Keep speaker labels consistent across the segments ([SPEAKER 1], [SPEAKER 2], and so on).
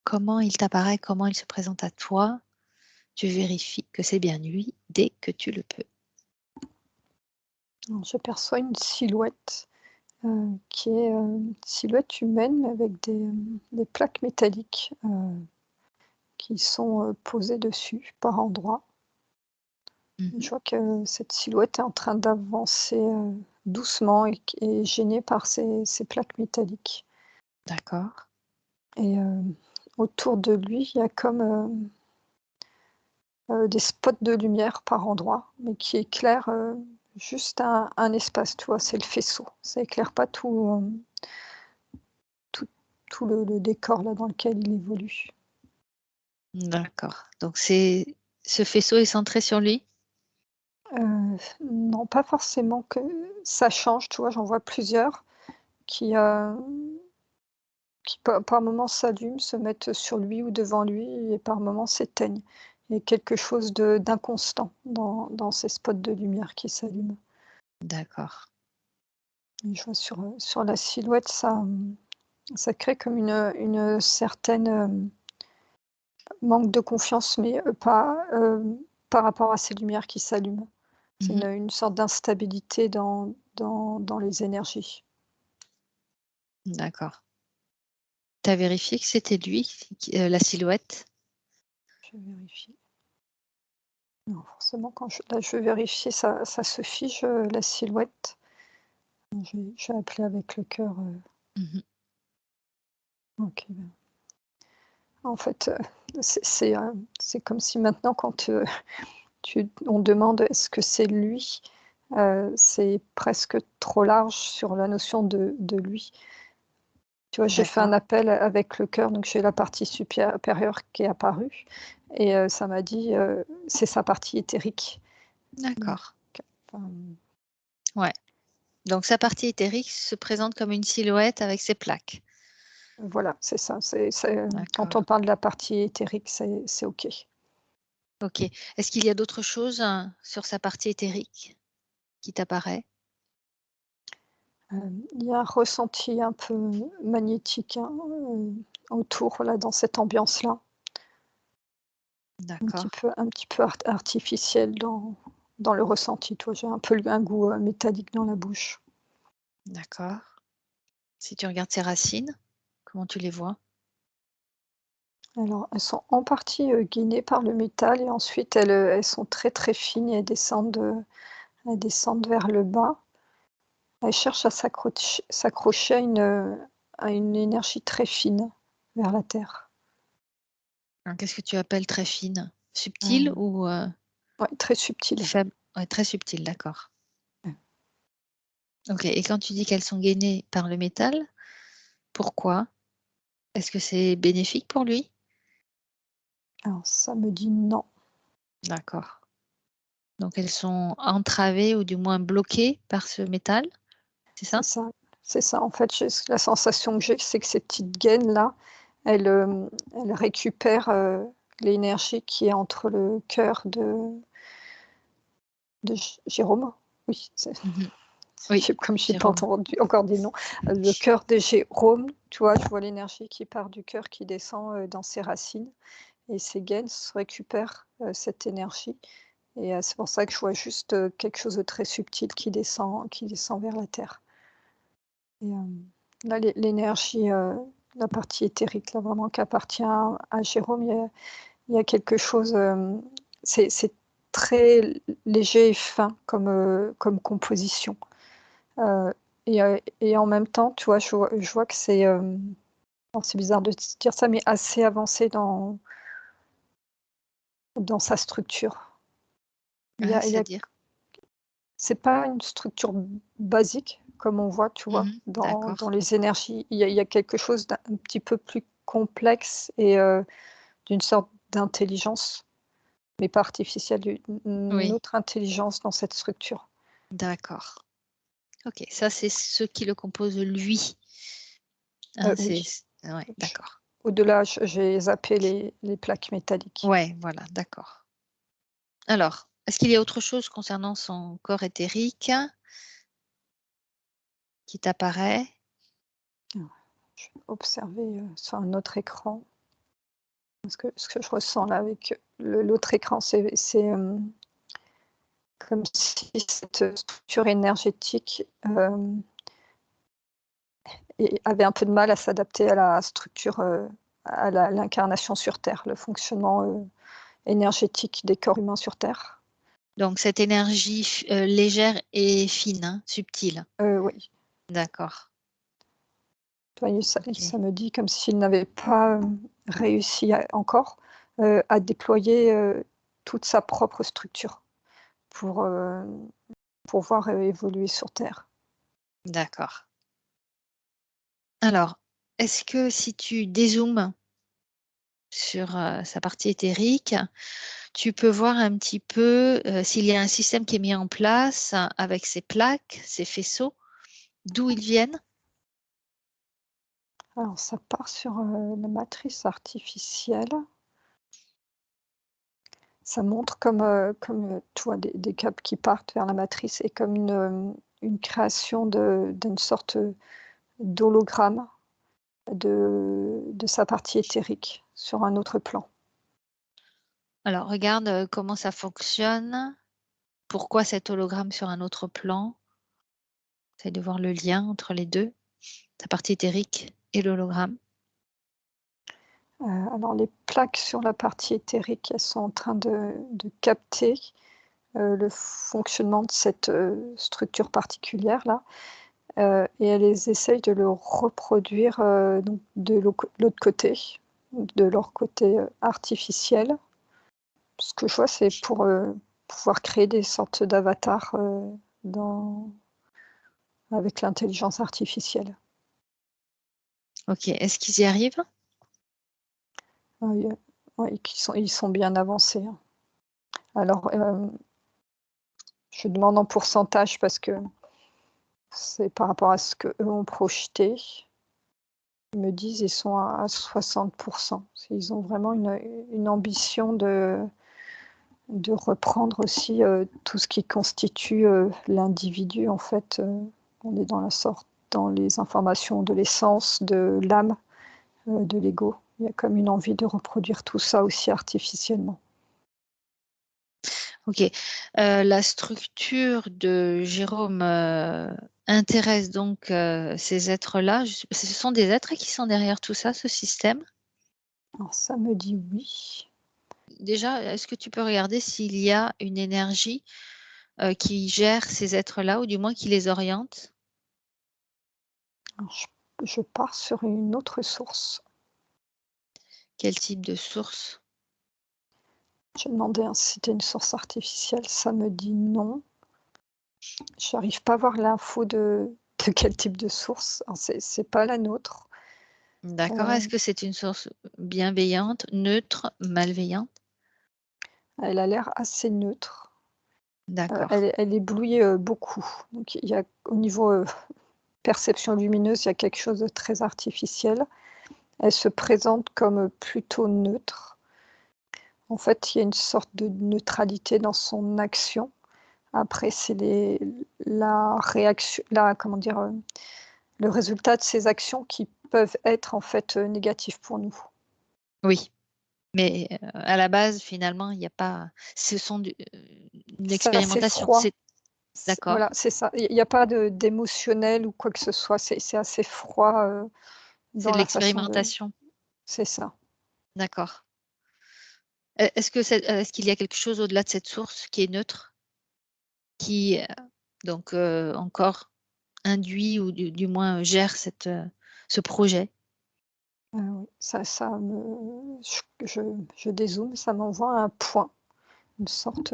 [SPEAKER 1] comment il t'apparaît, comment il se présente à toi, tu vérifies que c'est bien lui dès que tu le peux.
[SPEAKER 2] Alors je une silhouette, qui est, silhouette humaine mais avec des plaques métalliques, qui sont, posées dessus par endroits. Je
[SPEAKER 1] Mmh.
[SPEAKER 2] vois que cette silhouette est en train d'avancer, doucement et est gênée par ces plaques métalliques
[SPEAKER 1] D'accord.
[SPEAKER 2] et autour de lui, il y a comme, des spots de lumière par endroits, mais qui éclairent, juste un espace, tu vois? C'est le faisceau. Ça éclaire pas tout tout le décor là dans lequel il évolue.
[SPEAKER 1] D'accord. Donc c'est ce faisceau est centré sur lui?
[SPEAKER 2] Non, pas forcément que ça change, tu vois? J'en vois plusieurs qui, par moments s'allument, se mettent sur lui ou devant lui et par moments s'éteignent. Il y a quelque chose d'inconstant dans ces spots de lumière qui s'allument.
[SPEAKER 1] D'accord.
[SPEAKER 2] Et je vois sur la silhouette, ça crée comme une certaine, manque de confiance, mais pas, par rapport à ces lumières qui s'allument. C'est
[SPEAKER 1] Mmh.
[SPEAKER 2] une sorte d'instabilité dans les énergies.
[SPEAKER 1] D'accord. Tu as vérifié que c'était lui la silhouette?
[SPEAKER 2] Je vérifie. Non, forcément, quand je vais vérifier, ça se fige, la silhouette. Je vais appeler avec le cœur,
[SPEAKER 1] Mmh.
[SPEAKER 2] OK, ben, en fait, c'est comme si maintenant quand, on demande: «Est-ce que c'est lui?» C'est presque trop large sur la notion de lui. Tu vois, j'ai fait un
[SPEAKER 1] D'accord,
[SPEAKER 2] appel avec le cœur, donc j'ai la partie supérieure qui est apparue et ça m'a dit, c'est sa partie éthérique. Donc,
[SPEAKER 1] d'accord.
[SPEAKER 2] enfin,
[SPEAKER 1] Ouais. Donc sa partie éthérique se présente comme une silhouette avec ses plaques?
[SPEAKER 2] voilà, c'est ça, quand
[SPEAKER 1] D'accord.
[SPEAKER 2] on parle de la partie éthérique, c'est OK.
[SPEAKER 1] OK. Est-ce qu'il y a d'autres choses, sur sa partie éthérique qui t'apparaît?
[SPEAKER 2] Il y a un ressenti un peu magnétique, hein, autour, là, dans cette ambiance-là,
[SPEAKER 1] D'accord,
[SPEAKER 2] un petit peu artificiel dans le ressenti, tu vois? J'ai un peu un goût, métallique dans la bouche.
[SPEAKER 1] d'accord. Si tu regardes ses racines, comment tu les vois?
[SPEAKER 2] Alors, elles sont en partie, gainées par le métal et ensuite elles sont très, très fines et elles descendent vers le bas. Elles cherchent à s'accrocher à une énergie très fine vers la terre.
[SPEAKER 1] Alors qu'est-ce que tu appelles très fine? Subtile
[SPEAKER 2] Hem,
[SPEAKER 1] ou,
[SPEAKER 2] ouais, très subtile.
[SPEAKER 1] faible? Ouais, très subtile, d'accord. OK, et quand tu dis qu'elles sont gainées par le métal, pourquoi? Est-ce que c'est bénéfique pour lui?
[SPEAKER 2] Alors ça me dit non.
[SPEAKER 1] D'accord. Donc elles sont entravées ou du moins bloquées par ce métal, c'est
[SPEAKER 2] C'est
[SPEAKER 1] ça?
[SPEAKER 2] ça, c'est ça. En fait, j'ai la sensation que j'ai, c'est que ces petites gaines-là, elles récupèrent, l'énergie qui est entre le cœur de Jérôme. Oui,
[SPEAKER 1] Mmh. Oui,
[SPEAKER 2] comme j'ai pas
[SPEAKER 1] Jérôme.
[SPEAKER 2] entendu encore dit le nom, le cœur de Jérôme, tu vois? Je vois l'énergie qui part du cœur qui descend, dans ses racines et ses gaines récupèrent, cette énergie et c'est pour ça que je vois juste, quelque chose de très subtil qui descend vers la terre et là l'énergie, la partie éthérique là vraiment qui appartient à Jérôme, il y a quelque chose, c'est très léger et fin comme composition. Heu et en même temps, tu vois, je vois que bon, c'est bizarre de dire ça, mais assez avancé dans sa structure.
[SPEAKER 1] Ouais,
[SPEAKER 2] Il y a
[SPEAKER 1] c'est-à-dire?
[SPEAKER 2] c'est pas une structure basique comme on voit, tu vois,
[SPEAKER 1] Mmh.
[SPEAKER 2] dans
[SPEAKER 1] D'accord.
[SPEAKER 2] les énergies. Il y a quelque chose d'un petit peu plus complexe et d'une sorte d'intelligence, mais pas artificielle, une
[SPEAKER 1] Oui,
[SPEAKER 2] autre intelligence dans cette structure.
[SPEAKER 1] d'accord. OK, ça c'est ce qui le compose lui, hein, c'est
[SPEAKER 2] Oui,
[SPEAKER 1] c ouais,
[SPEAKER 2] je
[SPEAKER 1] d'accord.
[SPEAKER 2] au-delà, j'ai zappé les plaques métalliques.
[SPEAKER 1] Ouais, voilà, d'accord. Alors, est-ce qu'il y a autre chose concernant son corps éthérique qui t'apparaît?
[SPEAKER 2] Ah, je vais observer, sur un autre écran. Ce que je ressens là avec l'autre écran, c'est comme si cette structure énergétique avait un peu de mal à s'adapter à la structure, à l'incarnation sur Terre, le fonctionnement énergétique des corps humains sur Terre.
[SPEAKER 1] Donc cette énergie légère et fine, hein, subtile.
[SPEAKER 2] Oui.
[SPEAKER 1] D'accord.
[SPEAKER 2] Tu vois, ça
[SPEAKER 1] OK.
[SPEAKER 2] me dit comme s'il n'avait pas réussi encore à déployer toute sa propre structure pour pouvoir évoluer sur Terre.
[SPEAKER 1] D'accord. Alors, est-ce que si tu dézoomes sur, sa partie éthérique, tu peux voir un petit peu, s'il y a un système qui est mis en place avec ces plaques, ces faisceaux, d'où ils viennent?
[SPEAKER 2] Alors ça part sur la matrice artificielle. Ça montre comme tu vois des câbles qui partent vers la matrice et comme une création d'une sorte d'hologramme de sa partie éthérique sur un autre plan.
[SPEAKER 1] Alors regarde, comment ça fonctionne. Pourquoi cet hologramme sur un autre plan? Essaye de voir le lien entre les 2, ta partie éthérique et l'hologramme.
[SPEAKER 2] Alors les plaques sur la partie éthérique, elles sont en train de capter le fonctionnement de cette structure particulière-là, et elles essayent de le reproduire donc de l'autre côté, de leur côté artificiel. Ce que je vois, c'est pour pouvoir créer des sortes d'avatars dans avec l'intelligence artificielle.
[SPEAKER 1] OK, est-ce qu'ils y arrivent?
[SPEAKER 2] Oui, ouais, ils sont bien avancés, hein. Alors, je demande en pourcentage parce que c'est par rapport à ce qu'eux ont projeté. Ils me disent ils sont à 60. Ils ont vraiment une ambition de reprendre aussi tout ce qui constitue l'individu en fait. On est dans les informations de l'essence, de l'âme, de l'ego. Il y a comme une envie de reproduire tout ça aussi artificiellement.
[SPEAKER 1] OK. La structure de Jérôme, intéresse donc, ces êtres-là. Ce sont des êtres qui sont derrière tout ça, ce système?
[SPEAKER 2] Alors ça me dit oui.
[SPEAKER 1] Déjà, est-ce que tu peux regarder s'il y a une énergie, qui gère ces êtres-là ou du moins qui les oriente?
[SPEAKER 2] Alors je pars sur une autre source.
[SPEAKER 1] Quel type de source?
[SPEAKER 2] J'ai demandé si c'était une source artificielle, ça me dit non. J'arrive pas à voir l'info de quel type de source. Alors c'est pas la nôtre.
[SPEAKER 1] D'accord. Est-ce
[SPEAKER 2] Heu,
[SPEAKER 1] que c'est une source bienveillante, neutre, malveillante?
[SPEAKER 2] Elle a l'air assez neutre.
[SPEAKER 1] D'accord.
[SPEAKER 2] Elle éblouit beaucoup. Donc il y a au niveau perception lumineuse, il y a quelque chose de très artificiel. Elle se présente comme plutôt neutre. En fait, il y a une sorte de neutralité dans son action. Après, c'est la réaction, comment dire, le résultat de ses actions qui peuvent être en fait négatifs pour nous.
[SPEAKER 1] Oui, mais, à la base, finalement, il y a pas ce sont une
[SPEAKER 2] C'est assez
[SPEAKER 1] expérimentation.
[SPEAKER 2] froid.
[SPEAKER 1] C'est d'accord,
[SPEAKER 2] Voilà, c'est ça. Il y a pas d'émotionnel ou quoi que ce soit. C'est assez froid
[SPEAKER 1] c'est
[SPEAKER 2] dans
[SPEAKER 1] de
[SPEAKER 2] la façon de.
[SPEAKER 1] l'expérimentation.
[SPEAKER 2] C'est ça.
[SPEAKER 1] D'accord. Est-ce qu'il y a quelque chose au-delà de cette source qui est neutre? Qui, donc encore induit ou du moins gère ce projet?
[SPEAKER 2] Oui, ça me je dézoome, ça m'envoie un point, une sorte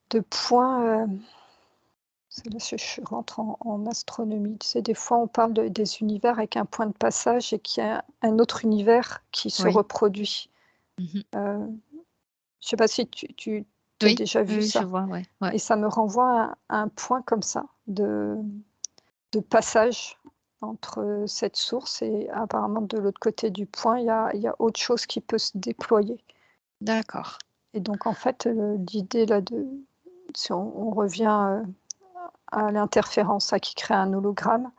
[SPEAKER 2] de point. C'est là que je rentre en astronomie. Tu sais, des fois, on parle des univers avec un point de passage et qu'il y a un autre univers qui se
[SPEAKER 1] Oui.
[SPEAKER 2] reproduit.
[SPEAKER 1] Mmh.
[SPEAKER 2] Heu, je sais pas si tu as
[SPEAKER 1] Oui,
[SPEAKER 2] déjà
[SPEAKER 1] oui,
[SPEAKER 2] vu
[SPEAKER 1] oui, je
[SPEAKER 2] ça?
[SPEAKER 1] vois, ouais, ouais.
[SPEAKER 2] Et ça me renvoie à un point comme ça, de passage entre cette source et apparemment de l'autre côté du point, il y a autre chose qui peut se déployer.
[SPEAKER 1] D'accord.
[SPEAKER 2] Et donc en fait, l'idée là si on revient à l'interférence, ça qui crée un hologramme.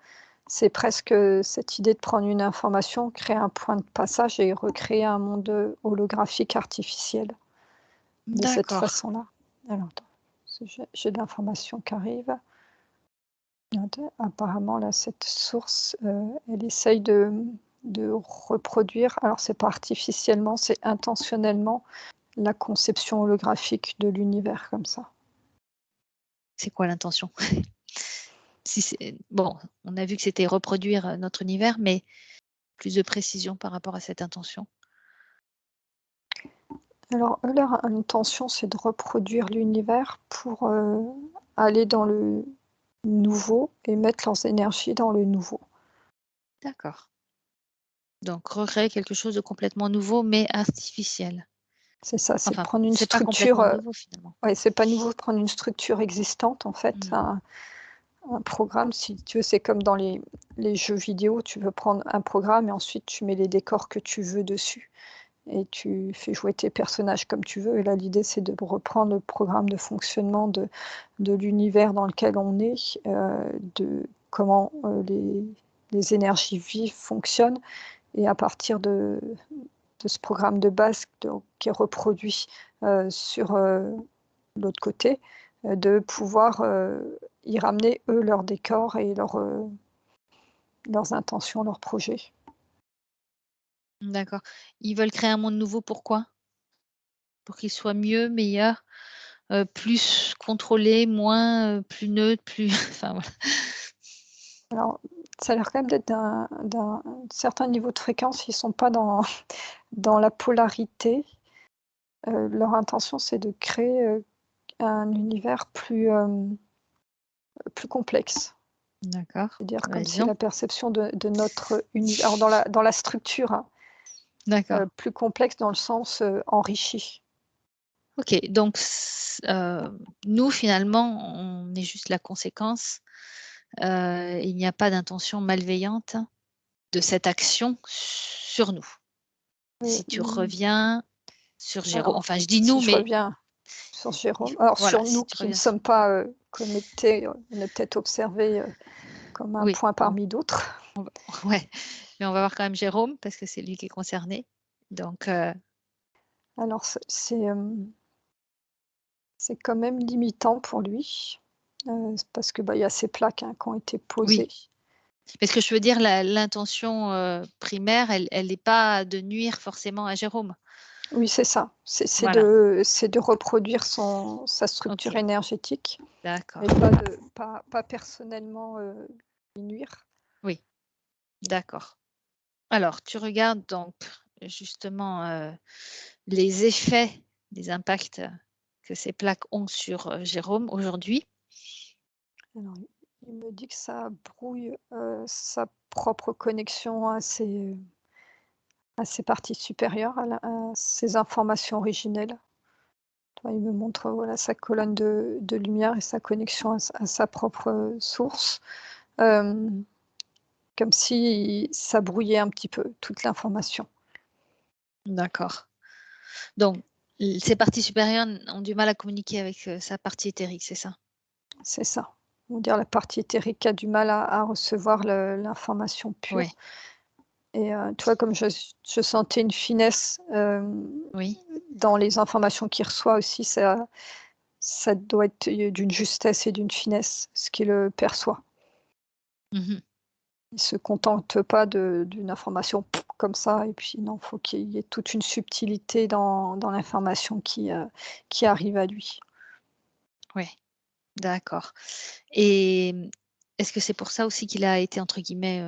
[SPEAKER 2] C'est presque, cette idée de prendre une information, créer un point de passage et recréer un monde, holographique artificiel de cette
[SPEAKER 1] D'accord.
[SPEAKER 2] façon-là. Alors attends, parce que j'ai de l'information qui arrive. Attends, apparemment là, cette source, elle essaye de reproduire, alors c'est pas artificiellement, c'est intentionnellement, la conception holographique de l'univers comme ça.
[SPEAKER 1] C'est quoi l'intention? Si c'est bon, on a vu que c'était reproduire, notre univers, mais plus de précision par rapport à cette intention?
[SPEAKER 2] Alors eux, leur intention, c'est de reproduire l'univers pour, aller dans le nouveau et mettre leurs énergies dans le nouveau.
[SPEAKER 1] D'accord. Donc recréer quelque chose de complètement nouveau, mais artificiel.
[SPEAKER 2] C'est ça, c'est de
[SPEAKER 1] Enfin,
[SPEAKER 2] prendre une
[SPEAKER 1] c'est pas
[SPEAKER 2] structure,
[SPEAKER 1] complètement nouveau finalement.
[SPEAKER 2] ouais, c'est pas nouveau de prendre une structure existante en fait,
[SPEAKER 1] Mmh.
[SPEAKER 2] un programme si tu veux, c'est comme dans les jeux vidéo, tu veux prendre un programme et ensuite tu mets les décors que tu veux dessus et tu fais jouer tes personnages comme tu veux et là l'idée c'est de reprendre le programme de fonctionnement de l'univers dans lequel on est, de comment, les énergies vives fonctionnent et à partir de ce programme de base donc qui est reproduit, sur, l'autre côté, de pouvoir, y ramener eux leurs décors et leurs intentions, leurs projets.
[SPEAKER 1] D'accord. Ils veulent créer un monde nouveau, pourquoi? Pour qu'il soit mieux, meilleur, plus contrôlé, moins, plus neutre, plus enfin voilà.
[SPEAKER 2] Alors, ça a l'air quand même d'être d'un certain niveau de fréquence, ils sont pas dans dans la polarité. Leur intention, c'est de créer, un univers plus complexe.
[SPEAKER 1] D'accord.
[SPEAKER 2] C'est-à-dire comme si
[SPEAKER 1] Vas-y.
[SPEAKER 2] la perception de notre univers alors dans la structure, hein,
[SPEAKER 1] D'accord.
[SPEAKER 2] plus complexe dans le sens, enrichi.
[SPEAKER 1] OK, donc nous finalement, on est juste la conséquence, il n'y a pas d'intention malveillante de cette action sur nous. Si tu
[SPEAKER 2] Mmh,
[SPEAKER 1] reviens sur Jérôme,
[SPEAKER 2] alors,
[SPEAKER 1] enfin je dis
[SPEAKER 2] si
[SPEAKER 1] «nous»
[SPEAKER 2] je
[SPEAKER 1] mais
[SPEAKER 2] reviens sur
[SPEAKER 1] il
[SPEAKER 2] Jérôme, alors
[SPEAKER 1] voilà,
[SPEAKER 2] sur
[SPEAKER 1] si
[SPEAKER 2] nous
[SPEAKER 1] tu
[SPEAKER 2] qui ne
[SPEAKER 1] reviens sur
[SPEAKER 2] sommes pas, connectés, on est peut-être observés, comme un
[SPEAKER 1] oui,
[SPEAKER 2] point
[SPEAKER 1] bon,
[SPEAKER 2] parmi d'autres.
[SPEAKER 1] on va ouais, mais on va voir quand même Jérôme parce que c'est lui qui est concerné. Donc
[SPEAKER 2] Alors c'est quand même limitant pour lui, parce que, bah, il y a ces plaques, hein, qui ont été posées.
[SPEAKER 1] oui, parce que je veux dire l'intention, primaire, elle est pas de nuire forcément à Jérôme.
[SPEAKER 2] Oui, c'est ça,
[SPEAKER 1] Voilà,
[SPEAKER 2] c'est de reproduire sa structure
[SPEAKER 1] OK,
[SPEAKER 2] énergétique et
[SPEAKER 1] d'accord.
[SPEAKER 2] pas personnellement, lui nuire.
[SPEAKER 1] Oui, d'accord. Alors, tu regardes donc justement, les effets, les impacts que ces plaques ont sur, Jérôme aujourd'hui.
[SPEAKER 2] Alors il me dit que ça brouille, sa propre connexion à ses parties supérieures, à ses informations originelles. Tu il me montre, voilà, sa colonne de lumière et sa connexion à sa propre, source, hem, comme si ça brouillait un petit peu toute l'information.
[SPEAKER 1] D'accord. Donc ses parties supérieures ont du mal à communiquer avec, sa partie éthérique, c'est ça?
[SPEAKER 2] C'est ça. On dire la partie éthérique a du mal à recevoir l'information
[SPEAKER 1] Oui,
[SPEAKER 2] pure et tu vois, comme je sentais une finesse,
[SPEAKER 1] oui.
[SPEAKER 2] dans les informations qu'il reçoit aussi, ça doit être, d'une justesse et d'une finesse, ce qu'il, perçoit.
[SPEAKER 1] Mmh.
[SPEAKER 2] Il se contente pas d'une information comme ça et puis non, faut qu'il y ait toute une subtilité dans l'information qui arrive à lui.
[SPEAKER 1] Ouais, d'accord et est-ce que c'est pour ça aussi qu'il a été entre guillemets,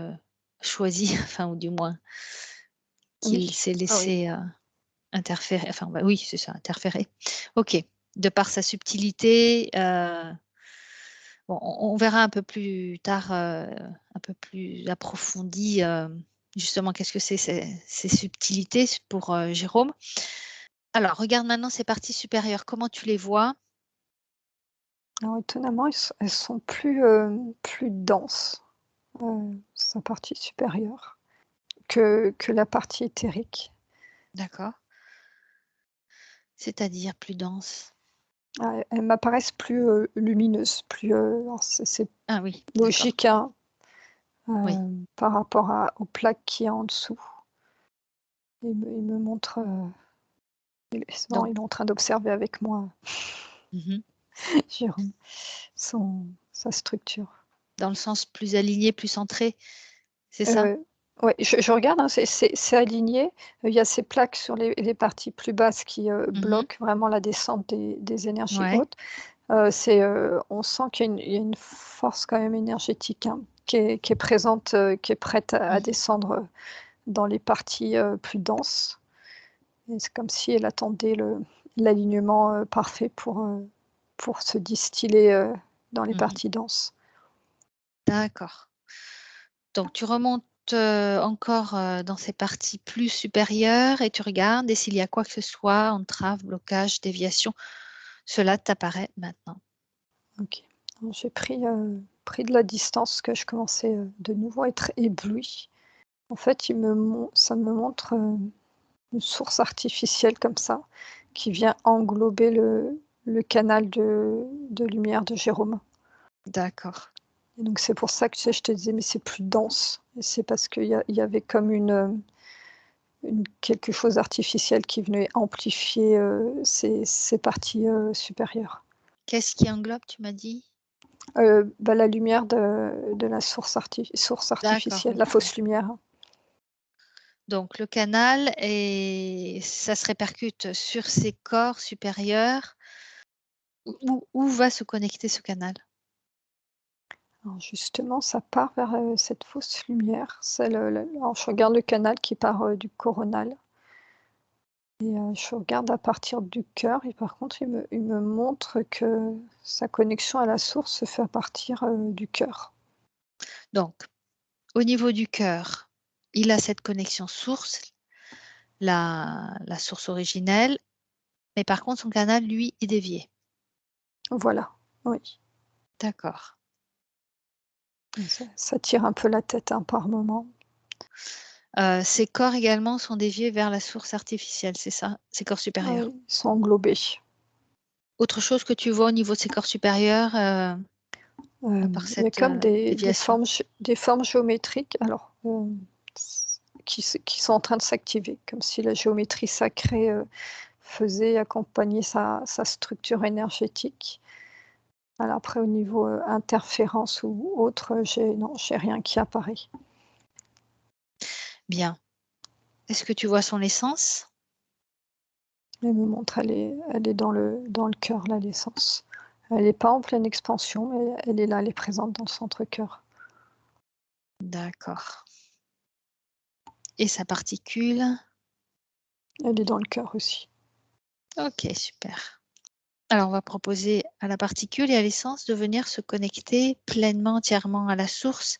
[SPEAKER 1] «choisi», enfin ou du moins qu'il
[SPEAKER 2] Oui.
[SPEAKER 1] s'est
[SPEAKER 2] Ah oui.
[SPEAKER 1] laissé, interférer, enfin, bah, oui, c'est ça, interférer. OK. De par sa subtilité, bon, on verra un peu plus tard, un peu plus approfondi, justement qu'est-ce que c'est ces subtilités pour, Jérôme. Alors regarde maintenant ces parties supérieures, comment tu les vois?
[SPEAKER 2] Alors étonnamment, elles sont plus denses, sa partie supérieure, que la partie éthérique.
[SPEAKER 1] D'accord. C'est-à-dire plus dense?
[SPEAKER 2] Ah, elles m'apparaissent plus, lumineuses, plus, alors c'est
[SPEAKER 1] Ah oui, d'accord.
[SPEAKER 2] logique, hein,
[SPEAKER 1] Oui,
[SPEAKER 2] par rapport aux plaques qu'il y a en dessous. Il me montre, non,
[SPEAKER 1] donc
[SPEAKER 2] il est en train d'observer avec moi,
[SPEAKER 1] mmh
[SPEAKER 2] Jérôme, sa structure.
[SPEAKER 1] dans le sens plus aligné, plus centré, c'est ça?
[SPEAKER 2] Heu, ouais, je regarde, hein, c'est aligné. Il y a ces plaques sur les parties plus basses qui,
[SPEAKER 1] Mmh.
[SPEAKER 2] bloquent vraiment la descente des énergies
[SPEAKER 1] Ouais.
[SPEAKER 2] hautes. On sent qu'il y a une force quand même énergétique, hein, qui est présente, qui est prête à
[SPEAKER 1] Mmh.
[SPEAKER 2] descendre, dans les parties, plus denses, et c'est comme si elle attendait l'alignement, parfait pour se distiller, dans les
[SPEAKER 1] Mmh.
[SPEAKER 2] parties denses.
[SPEAKER 1] D'accord. Donc tu remontes, encore, dans ces parties plus supérieures et tu regardes et s'il y a quoi que ce soit, entrave, blocage, déviation, cela t'apparaît maintenant.
[SPEAKER 2] OK. Alors j'ai pris de la distance parce que je commençais, de nouveau à être éblouie. En fait, ça me montre, une source artificielle comme ça, qui vient englober le canal de lumière de Jérôme,
[SPEAKER 1] D'accord.
[SPEAKER 2] et donc c'est pour ça que, tu sais, je te disais: «Mais c'est plus dense», et c'est parce il y avait comme une quelque chose d'artificiel qui venait amplifier, ces parties, supérieures.
[SPEAKER 1] Qu'est-ce qui englobe, tu m'as dit?
[SPEAKER 2] Bah, la lumière de la source
[SPEAKER 1] D'accord,
[SPEAKER 2] artificielle,
[SPEAKER 1] le
[SPEAKER 2] la
[SPEAKER 1] canal.
[SPEAKER 2] fausse lumière.
[SPEAKER 1] Donc le canal et ça se répercute sur ces corps supérieurs. Où va se connecter ce canal?
[SPEAKER 2] Alors justement, ça part vers, cette fausse lumière, celle, alors je regarde le canal qui part, du coronal, et je regarde à partir du cœur, et par contre il me montre que sa connexion à la source se fait à partir, du cœur.
[SPEAKER 1] Donc au niveau du cœur, il a cette connexion source, la source originelle, mais par contre son canal, lui, est dévié.
[SPEAKER 2] Voilà, oui.
[SPEAKER 1] D'accord.
[SPEAKER 2] Ça tire un peu la tête, hein, par moment.
[SPEAKER 1] Ces corps également sont déviés vers la source artificielle, c'est ça? Ces corps
[SPEAKER 2] Oui,
[SPEAKER 1] supérieurs?
[SPEAKER 2] ils sont englobés.
[SPEAKER 1] Autre chose que tu vois au niveau de ces corps supérieurs, à part
[SPEAKER 2] Il y a
[SPEAKER 1] cette,
[SPEAKER 2] comme
[SPEAKER 1] déviation?
[SPEAKER 2] des formes géométriques, alors, qui sont en train de s'activer, comme si la géométrie sacrée, faisait accompagner sa structure énergétique. Alors après au niveau, interférence ou autre, j'ai rien qui apparaît.
[SPEAKER 1] Bien. Est-ce que tu vois son essence?
[SPEAKER 2] Elle me montre, elle est dans le cœur, là, l'essence. Elle est pas en pleine expansion, mais elle est là, elle est présente dans le centre cœur.
[SPEAKER 1] D'accord. Et sa particule?
[SPEAKER 2] Elle est dans le cœur aussi.
[SPEAKER 1] OK, super. Alors, on va proposer à la particule et à l'essence de venir se connecter pleinement, entièrement à la source.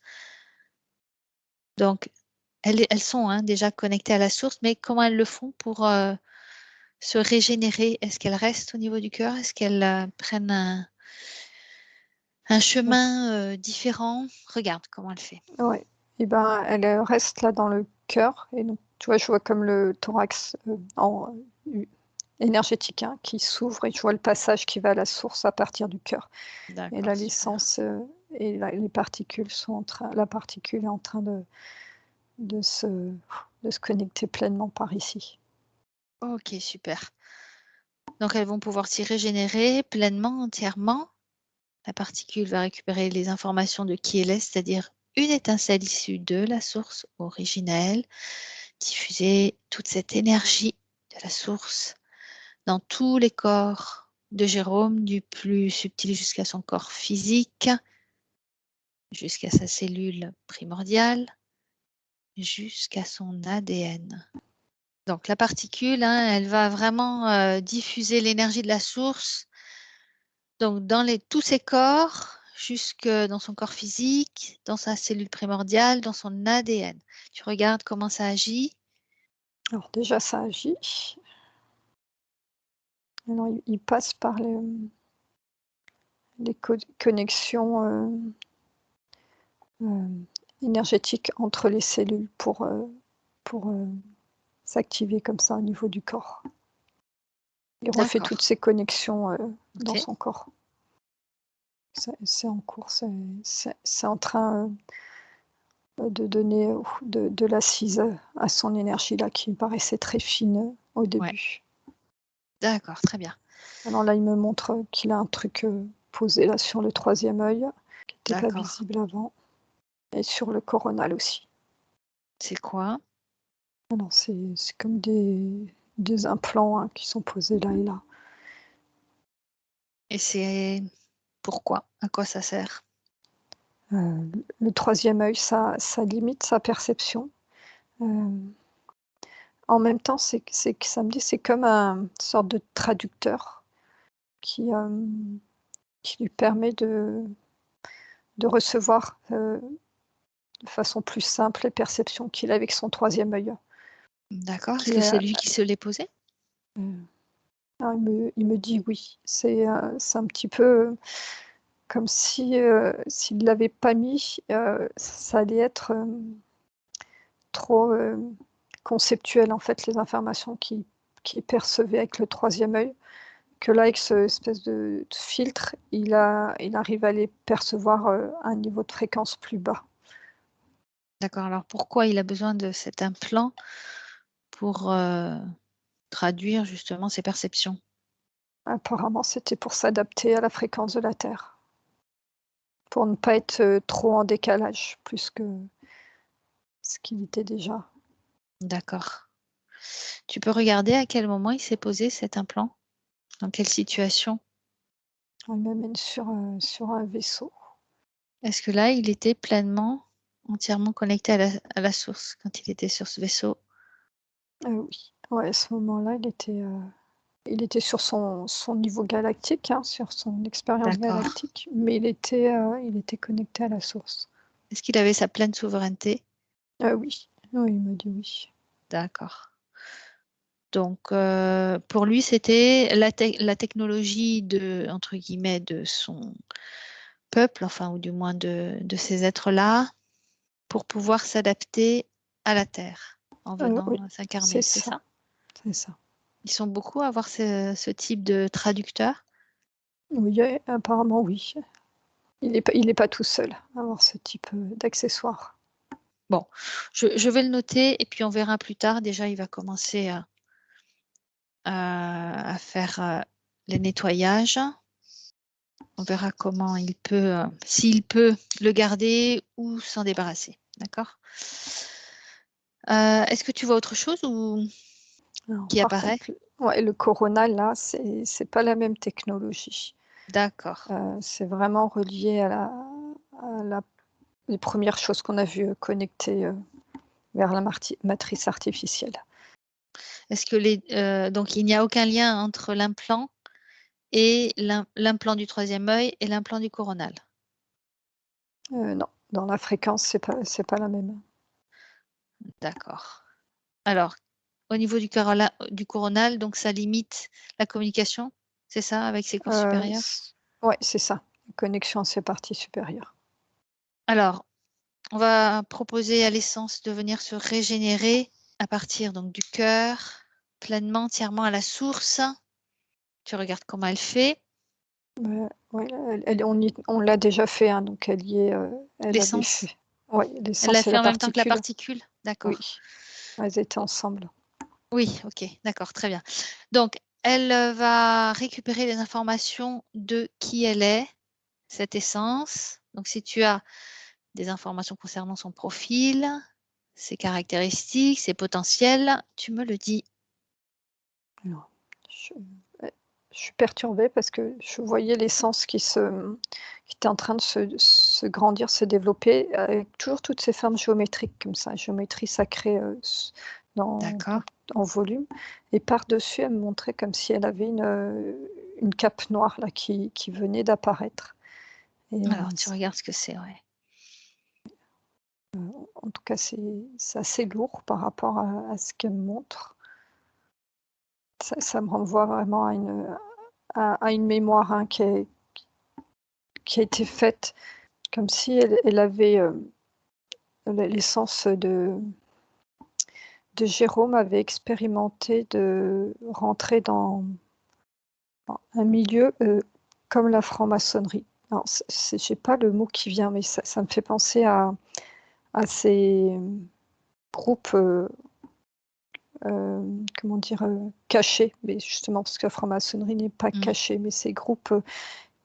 [SPEAKER 1] Donc, elles sont hein, déjà connectées à la source, mais comment elles le font pour se régénérer? Est-ce qu'elles restent au niveau du cœur? Est-ce qu'elles prennent un
[SPEAKER 2] Ouais,
[SPEAKER 1] chemin différent? Regarde comment elle fait.
[SPEAKER 2] ouais, et ben, elle, reste là dans le cœur, et donc tu vois, je vois comme le thorax, u énergétique, hein, qui s'ouvre, et je vois le passage qui va à la source à partir du cœur, et
[SPEAKER 1] D'accord,
[SPEAKER 2] là
[SPEAKER 1] super.
[SPEAKER 2] l'essence, et là les particules sont en train la particule est en train de se de se connecter pleinement par ici.
[SPEAKER 1] Ok, super. Donc, elles vont pouvoir s'y régénérer pleinement, entièrement. La particule va récupérer les informations de qui elle est, c'est-à-dire une étincelle issue de la source originelle, diffuser toute cette énergie de la source dans tous les corps de Jérôme, du plus subtil jusqu'à son corps physique, jusqu'à sa cellule primordiale, jusqu'à son ADN. Donc la particule, hein, elle va vraiment diffuser l'énergie de la source donc dans tous ses corps, jusque dans son corps physique, dans sa cellule primordiale, dans son ADN. Tu regardes comment ça agit?
[SPEAKER 2] Alors déjà ça agit. Alors il passe par les connexions, hem, énergétiques entre les cellules pour, s'activer comme ça au niveau du corps. Il refait toutes
[SPEAKER 1] D'accord,
[SPEAKER 2] ces connexions, dans
[SPEAKER 1] OK.
[SPEAKER 2] son corps. C'est en cours, c'est en train, de donner de l'assise à son énergie là qui me paraissait très fine au
[SPEAKER 1] Ouais,
[SPEAKER 2] début.
[SPEAKER 1] d'accord, très bien.
[SPEAKER 2] Alors là, il me montre qu'il a un truc posé là sur le troisième œil qui n'était pas
[SPEAKER 1] D'accord.
[SPEAKER 2] visible avant et sur le coronal aussi.
[SPEAKER 1] C'est quoi?
[SPEAKER 2] Alors c'est comme des implants hein, qui sont posés là et là.
[SPEAKER 1] Et c'est pourquoi? À quoi ça sert?
[SPEAKER 2] Le troisième œil, ça limite sa perception. En même temps, c'est que ça me dit c'est comme un sorte de traducteur qui, qui lui permet de recevoir, de façon plus simple les perceptions qu'il a avec son troisième œil.
[SPEAKER 1] D'accord. Est-ce
[SPEAKER 2] Qui
[SPEAKER 1] que
[SPEAKER 2] est,
[SPEAKER 1] c'est lui qui se l'est posé?
[SPEAKER 2] ah, il me dit oui. C'est un petit peu comme si, s'il ne l'avait pas mis, ça allait être, trop, conceptuel en fait les informations qu'il percevait avec le troisième œil. Que là, avec ce espèce de filtre, il arrive à les percevoir, à un niveau de fréquence plus bas.
[SPEAKER 1] D'accord, alors pourquoi il a besoin de cet implant pour, traduire justement ses perceptions?
[SPEAKER 2] Apparemment, c'était pour s'adapter à la fréquence de la Terre, pour ne pas être, trop en décalage, plus que ce qu'il était déjà.
[SPEAKER 1] D'accord. Tu peux regarder à quel moment il s'est posé cet implant? Dans quelle situation?
[SPEAKER 2] Il m'amène sur un vaisseau.
[SPEAKER 1] Est-ce que là, il était pleinement, entièrement connecté à la source quand il était sur ce vaisseau?
[SPEAKER 2] Oui, ouais, à ce moment-là, il était sur son niveau galactique, hein, sur son expérience
[SPEAKER 1] D'accord.
[SPEAKER 2] galactique, mais il était connecté à la source.
[SPEAKER 1] Est-ce qu'il avait sa pleine souveraineté?
[SPEAKER 2] Oui, oui, il m'a dit oui.
[SPEAKER 1] D'accord. Donc, pour lui, c'était la technologie de entre guillemets «de son peuple», enfin ou du moins de ces êtres-là, pour pouvoir s'adapter à la Terre, en venant
[SPEAKER 2] Oui,
[SPEAKER 1] s'incarner, c'est
[SPEAKER 2] ça,
[SPEAKER 1] ça?
[SPEAKER 2] c'est ça.
[SPEAKER 1] Ils sont beaucoup à avoir ce type de traducteur?
[SPEAKER 2] Oui, apparemment oui. Il est pas tout seul à avoir ce type, d'accessoire.
[SPEAKER 1] Bon, je vais le noter et puis on verra plus tard. Déjà, il va commencer à faire, les nettoyages. On verra comment il peut, s'il peut le garder ou s'en débarrasser, d'accord? Est-ce que tu vois autre chose ou
[SPEAKER 2] Alors
[SPEAKER 1] qui
[SPEAKER 2] par
[SPEAKER 1] apparaît?
[SPEAKER 2] contre, ouais, le Corona là, c'est pas la même technologie.
[SPEAKER 1] D'accord,
[SPEAKER 2] C'est vraiment relié à la les premières choses qu'on a vues, connectées, vers la matrice artificielle.
[SPEAKER 1] est-ce que donc il n'y a aucun lien entre l'implant et l'implant du troisième œil et l'implant du coronal?
[SPEAKER 2] Non, dans la fréquence, c'est pas la même.
[SPEAKER 1] D'accord. Alors, au niveau du coronal, donc ça limite la communication, c'est ça, avec ses corps supérieurs?
[SPEAKER 2] C Ouais, c'est ça, connexion à ses parties supérieures.
[SPEAKER 1] Alors, on va proposer à l'essence de venir se régénérer à partir donc du cœur, pleinement, entièrement à la source. Tu regardes comment elle fait.
[SPEAKER 2] Ouais, on l'a déjà fait, hein, donc elle avait
[SPEAKER 1] L'essence,
[SPEAKER 2] fait. Ouais,
[SPEAKER 1] elle l'a
[SPEAKER 2] l'essence et
[SPEAKER 1] fait
[SPEAKER 2] la
[SPEAKER 1] en même temps que la
[SPEAKER 2] particule.
[SPEAKER 1] particule?
[SPEAKER 2] Oui,
[SPEAKER 1] D'accord.
[SPEAKER 2] elles étaient ensemble.
[SPEAKER 1] Oui, OK, d'accord, très bien. Donc elle, va récupérer les informations de qui elle est, cette essence. Donc si tu as des informations concernant son profil, ses caractéristiques, ses potentiels, tu me le dis.
[SPEAKER 2] Alors, je ouais, je suis perturbée parce que je voyais l'essence qui était en train de se grandir, se développer avec toujours toutes ces formes géométriques comme ça, géométrie sacrée, dans
[SPEAKER 1] D'accord.
[SPEAKER 2] en volume et par-dessus, elle me montrait comme si elle avait une cape noire là qui venait d'apparaître et
[SPEAKER 1] Alors tu regardes ce que c'est, ouais.
[SPEAKER 2] en tout cas, c'est assez lourd par rapport à ce qu'elle me montre. Ça me renvoie vraiment à une mémoire, hein, qui a été faite comme si elle avait, l'essence de Jérôme avait expérimenté de rentrer dans un milieu, comme la franc-maçonnerie. Alors j'ai pas le mot qui vient, mais ça me fait penser à ces groupes, comment dire, cachés, mais justement parce que la franc-maçonnerie n'est pas
[SPEAKER 1] Mmh.
[SPEAKER 2] cachée, mais ces groupes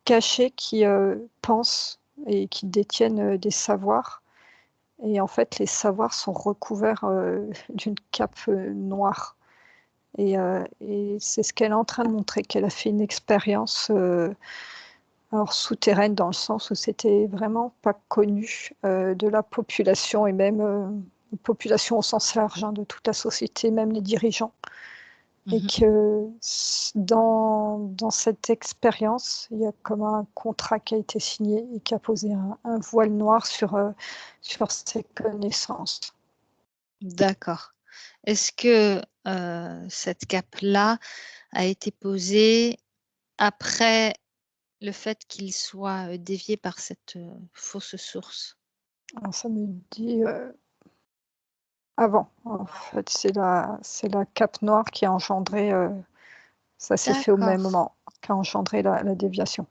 [SPEAKER 2] cachés qui pensent et qui détiennent des savoirs. Et en fait, les savoirs sont recouverts d'une cape noire. Et c'est ce qu'elle est en train de montrer, qu'elle a fait une expérience alors souterraine, dans le sens où c'était vraiment pas connu de la population, et même population au sens large, hein, de toute la société, même les dirigeants. Et
[SPEAKER 1] Mmh.
[SPEAKER 2] que dans cette expérience, il y a comme un contrat qui a été signé et qui a posé un voile noir sur ses connaissances.
[SPEAKER 1] D'accord. Est-ce que, cette cape-là a été posée après le fait qu'il soit, dévié par cette, fausse source?
[SPEAKER 2] Alors ça me dit, avant, en fait, c'est la cape noire qui a engendré, ça s'est fait au même
[SPEAKER 1] D'accord,
[SPEAKER 2] moment, qui a engendré la déviation.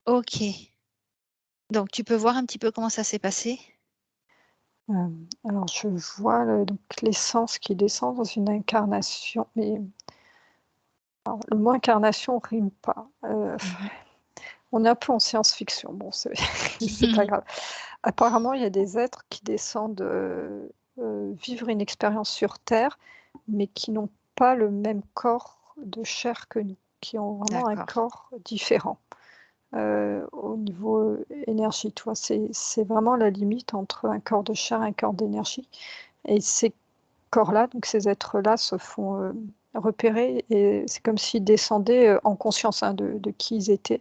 [SPEAKER 1] OK. Donc tu peux voir un petit peu comment ça s'est passé?
[SPEAKER 2] Alors je vois donc l'essence qui descend dans une incarnation, mais alors le mot incarnation rime pas,
[SPEAKER 1] Mmh.
[SPEAKER 2] on est un peu en science-fiction, bon c'est c'est pas grave. Apparemment, il y a des êtres qui descendent, vivre une expérience sur terre, mais qui n'ont pas le même corps de chair que nous, qui ont vraiment un
[SPEAKER 1] D'accord.
[SPEAKER 2] corps différent, au niveau, énergie, tu vois? C'est vraiment la limite entre un corps de chair et un corps d'énergie, et ces corps-là, donc ces êtres-là se font, repérer, et c'est comme s'ils descendaient, en conscience, hein, de qui ils étaient.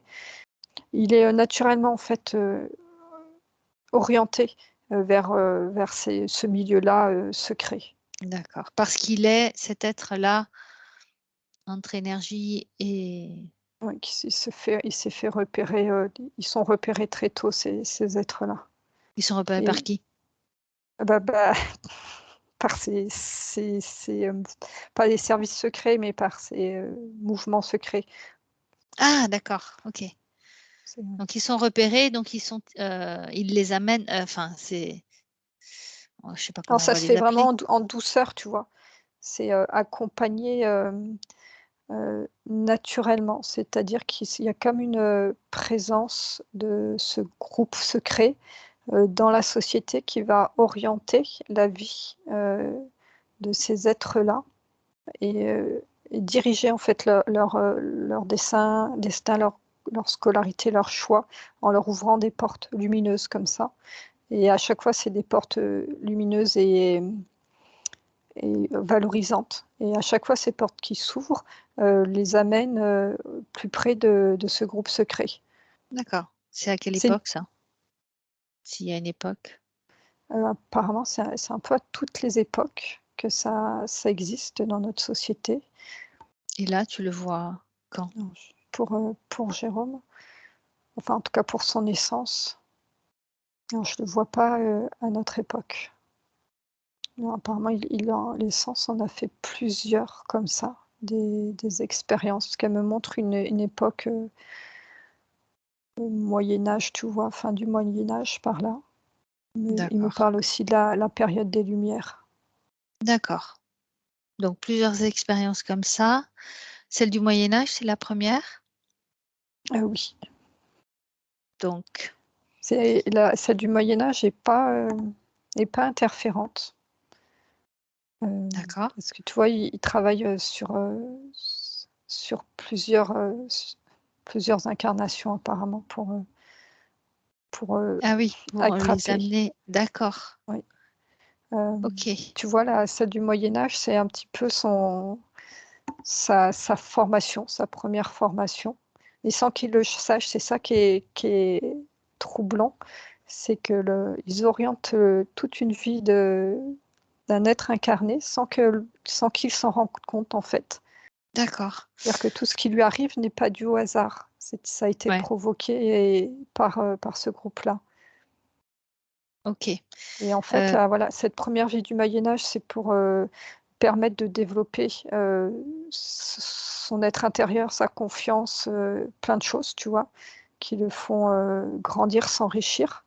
[SPEAKER 2] Il est, naturellement, en fait, orienté, vers ce milieu-là, secret.
[SPEAKER 1] D'accord. Parce qu'il est cet être-là entre énergie et
[SPEAKER 2] Ouais, il s'est fait repérer, ils sont repérés très tôt, ces êtres-là.
[SPEAKER 1] ils sont repérés par
[SPEAKER 2] Et
[SPEAKER 1] qui?
[SPEAKER 2] bah, par pas les services secrets, mais par ces, mouvements secrets.
[SPEAKER 1] Ah d'accord, OK.
[SPEAKER 2] C'est
[SPEAKER 1] Donc ils sont repérés, donc ils les amènent, enfin c'est oh, je sais pas
[SPEAKER 2] alors
[SPEAKER 1] comment on
[SPEAKER 2] ça
[SPEAKER 1] va
[SPEAKER 2] se
[SPEAKER 1] les
[SPEAKER 2] fait vraiment
[SPEAKER 1] appeler.
[SPEAKER 2] en douceur, tu vois? C'est, accompagné, naturellement. C'est-à-dire qu'il y a comme une, présence de ce groupe secret dans la société, qui va orienter la vie, de ces êtres-là, et diriger en fait leur destin, leur scolarité, leur choix, en leur ouvrant des portes lumineuses comme ça. Et à chaque fois, c'est des portes, lumineuses et valorisantes, et à chaque fois, ces portes qui s'ouvrent, les amènent, plus près de ce groupe secret.
[SPEAKER 1] D'accord. C'est à quelle
[SPEAKER 2] C'est une
[SPEAKER 1] époque ça? S'il y a une époque?
[SPEAKER 2] apparemment, c'est un peu à toutes les époques que ça existe dans notre société.
[SPEAKER 1] Et là, tu le vois quand?
[SPEAKER 2] Non, pour Jérôme, enfin, en tout cas pour son essence, non, je le vois pas, à notre époque. Non, apparemment, il en l'essence en a fait plusieurs comme ça, des expériences, parce qu'elle me montre une époque, Moyen Âge, tu vois? Fin du Moyen Âge, par là. Mais il me
[SPEAKER 1] D'accord.
[SPEAKER 2] parle aussi de la période des Lumières.
[SPEAKER 1] D'accord. Donc plusieurs expériences comme ça. Celle du Moyen Âge, c'est la première.
[SPEAKER 2] Oui,
[SPEAKER 1] Donc
[SPEAKER 2] celle du Moyen Âge est pas interférente.
[SPEAKER 1] d'accord.
[SPEAKER 2] Parce que tu vois, il travaille, sur plusieurs incarnations apparemment pour
[SPEAKER 1] Ah oui, pour les
[SPEAKER 2] attraper.
[SPEAKER 1] amener d'accord.
[SPEAKER 2] Oui. Hem,
[SPEAKER 1] OK.
[SPEAKER 2] Tu vois, celle du Moyen Âge, c'est un petit peu sa formation, sa première formation, et sans qu'il le sache, c'est ça qui est troublant, c'est que ils orientent, toute une vie d'un être incarné sans qu'il s'en rende compte, en fait.
[SPEAKER 1] D'accord.
[SPEAKER 2] C'est-à-dire que tout ce qui lui arrive n'est pas dû au hasard. Ça a été
[SPEAKER 1] Ouais,
[SPEAKER 2] provoqué, par ce groupe-là,
[SPEAKER 1] OK.
[SPEAKER 2] et en fait,
[SPEAKER 1] Heu,
[SPEAKER 2] là, voilà, cette première vie du Moyen Âge, c'est pour, permettre de développer, son être intérieur, sa confiance, plein de choses, tu vois? Qui le font, grandir, s'enrichir,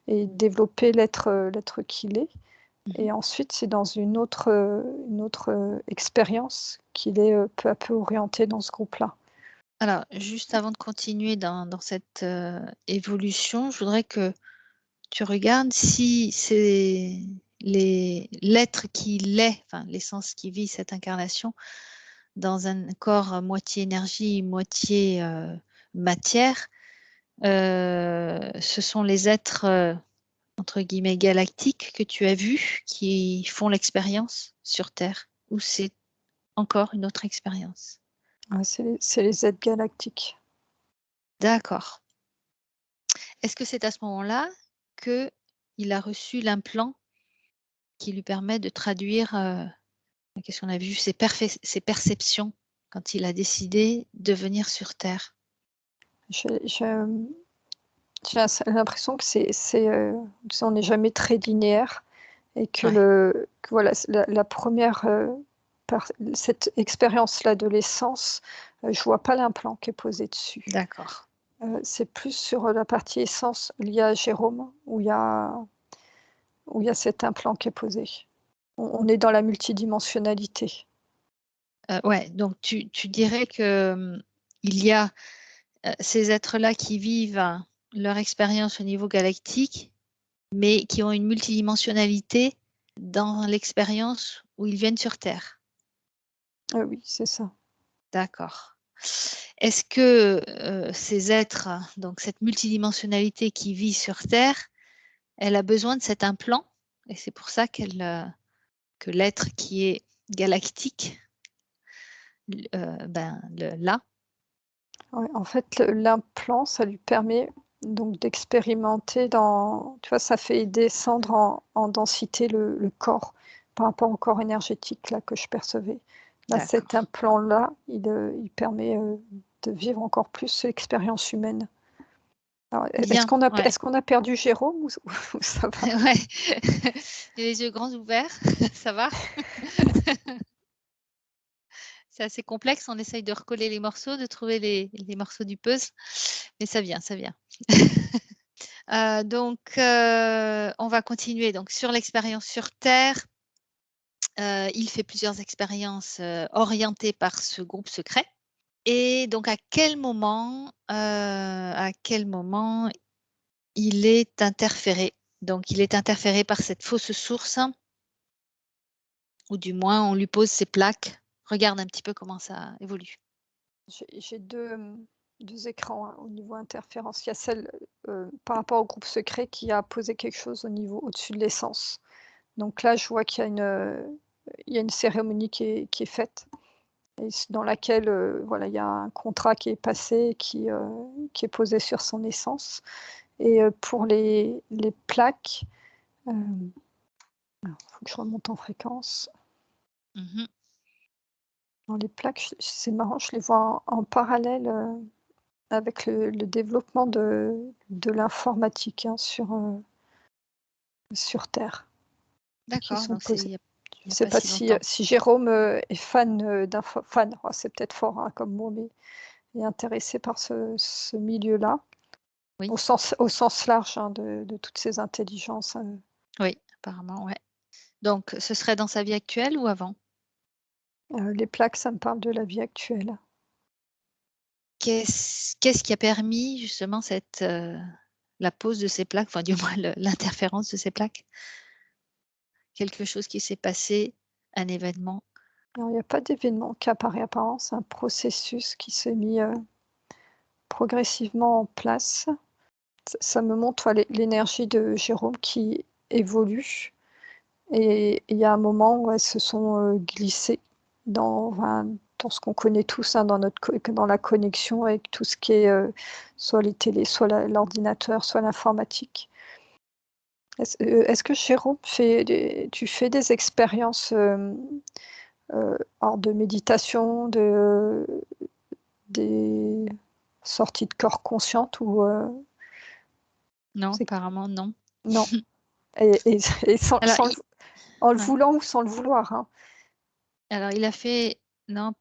[SPEAKER 2] et développer l'être qu'il est. Et
[SPEAKER 1] Mhm.
[SPEAKER 2] ensuite, c'est dans une autre expérience qu'il est peu à peu orienté dans ce groupe-là.
[SPEAKER 1] Alors, juste avant de continuer dans cette évolution, je voudrais que tu regardes si c'est l'être qu'il est, enfin l'essence qui vit cette incarnation, dans un corps moitié énergie, moitié matière, ce sont les êtres, entre guillemets, galactiques que tu as vus qui font l'expérience sur Terre, ou c'est encore une autre expérience?
[SPEAKER 2] Ouais, c'est les êtres galactiques.
[SPEAKER 1] D'accord. Est-ce que c'est à ce moment-là qu'il a reçu l'implant qui lui permet de traduire, qu'est-ce qu'on a vu, ses perceptions quand il a décidé de venir sur Terre?
[SPEAKER 2] J'ai l'impression que tu sais, on n'est jamais très linéaire et que
[SPEAKER 1] Ouais,
[SPEAKER 2] voilà, la première, cette expérience-là de l'essence, je vois pas l'implant qui est posé dessus.
[SPEAKER 1] d'accord.
[SPEAKER 2] C'est plus sur la partie essence liée à Jérôme où il y a cet implant qui est posé. On est dans la multidimensionnalité.
[SPEAKER 1] Ouais, donc tu dirais que, il y a, ces êtres-là qui vivent leur expérience au niveau galactique, mais qui ont une multidimensionnalité dans l'expérience où ils viennent sur Terre?
[SPEAKER 2] Oui, c'est ça.
[SPEAKER 1] D'accord. Est-ce que, ces êtres, donc cette multidimensionnalité qui vit sur Terre, elle a besoin de cet implant? Et c'est pour ça que l'être qui est galactique, l'a?
[SPEAKER 2] Ouais, en fait, l'implant, ça lui permet donc d'expérimenter tu vois, ça fait descendre en densité le corps par rapport au corps énergétique là que je percevais. Là, cet
[SPEAKER 1] D'accord.
[SPEAKER 2] implant-là, il permet, de vivre encore plus l'expérience humaine. Alors,
[SPEAKER 1] Bien, ouais.
[SPEAKER 2] est-ce qu'on a perdu Jérôme ou ou ça va?
[SPEAKER 1] Ouais. Les yeux grands ouverts, ça va? C'est assez complexe, on essaye de recoller les morceaux, de trouver les morceaux du puzzle, mais ça vient, ça vient. Donc, on va continuer donc sur l'expérience sur Terre. Il fait plusieurs expériences, orientées par ce groupe secret et donc à quel moment il est interféré? Donc il est interféré par cette fausse source ou du moins on lui pose ses plaques. Regarde un petit peu comment ça évolue.
[SPEAKER 2] J'ai 2 écrans, hein, au niveau interférence. Il y a celle, par rapport au groupe secret qui a posé quelque chose au niveau au-dessus de l'essence. Donc là, je vois qu'il y a il y a une cérémonie qui est faite et dans laquelle, voilà, il y a un contrat qui est passé, qui est posé sur son essence et pour les plaques, alors faut que je remonte en fréquence.
[SPEAKER 1] Mmh.
[SPEAKER 2] Dans les plaques, c'est marrant, je les vois en parallèle, avec le développement de l'informatique, hein, sur Terre, qui
[SPEAKER 1] D'accord,
[SPEAKER 2] sont
[SPEAKER 1] donc c'est
[SPEAKER 2] posées. Je
[SPEAKER 1] il
[SPEAKER 2] ne
[SPEAKER 1] y a
[SPEAKER 2] sais
[SPEAKER 1] pas
[SPEAKER 2] pas
[SPEAKER 1] si longtemps.
[SPEAKER 2] si Jérôme, est fan, fan, oh, c'est peut-être fort, hein, comme mot, mais est intéressé par ce milieu-là,
[SPEAKER 1] Oui,
[SPEAKER 2] au sens large, hein, de toutes ces intelligences,
[SPEAKER 1] oui, apparemment, ouais. Donc ce serait dans sa vie actuelle ou avant?
[SPEAKER 2] les plaques, ça me parle de la vie actuelle.
[SPEAKER 1] Qu'est-ce qui a permis justement la pose de ces plaques, enfin du moins l'interférence de ces plaques? Quelque chose qui s'est passé, un événement?
[SPEAKER 2] Alors il n'y a pas d'événement qui apparaît apparemment, c'est un processus qui s'est mis, progressivement en place. Ça me montre, ouais, l'énergie de Jérôme qui évolue et il y a un moment où elles se sont, glissées dans ce qu'on connaît tous, hein, dans la connexion avec tout ce qui est, soit les télés, soit l'ordinateur, soit l'informatique. Est-ce que Jérôme tu fais des expériences, hors de méditation, des sorties de corps conscientes ou,
[SPEAKER 1] Non,
[SPEAKER 2] c'est
[SPEAKER 1] apparemment non.
[SPEAKER 2] non? Et et
[SPEAKER 1] Alors il
[SPEAKER 2] en le
[SPEAKER 1] ouais,
[SPEAKER 2] voulant ou sans le vouloir, hein.
[SPEAKER 1] alors il a fait non,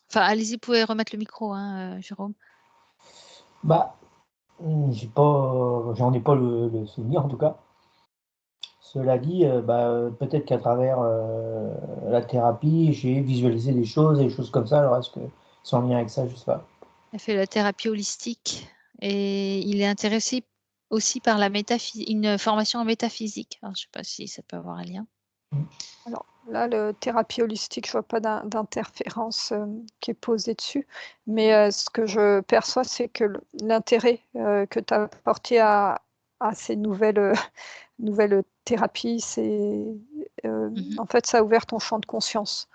[SPEAKER 1] enfin allez-y, vous pouvez remettre le micro, hein, Jérôme.
[SPEAKER 3] Bah, J'en ai pas le souvenir en tout cas. Cela dit, peut-être qu'à travers, la thérapie, j'ai visualisé des choses comme ça. Alors est-ce que c'est en lien avec ça? Je sais pas.
[SPEAKER 1] Il fait la thérapie holistique et il est intéressé aussi par une formation en métaphysique. Alors, je sais pas si ça peut avoir un lien.
[SPEAKER 2] Alors là, le thérapie holistique, je vois pas d'interférence, qui est posée dessus. Mais, ce que je perçois, c'est que l'intérêt, que tu as porté à ces nouvelles thérapies, c'est,
[SPEAKER 1] Mmh.
[SPEAKER 2] en fait, ça a ouvert ton champ de conscience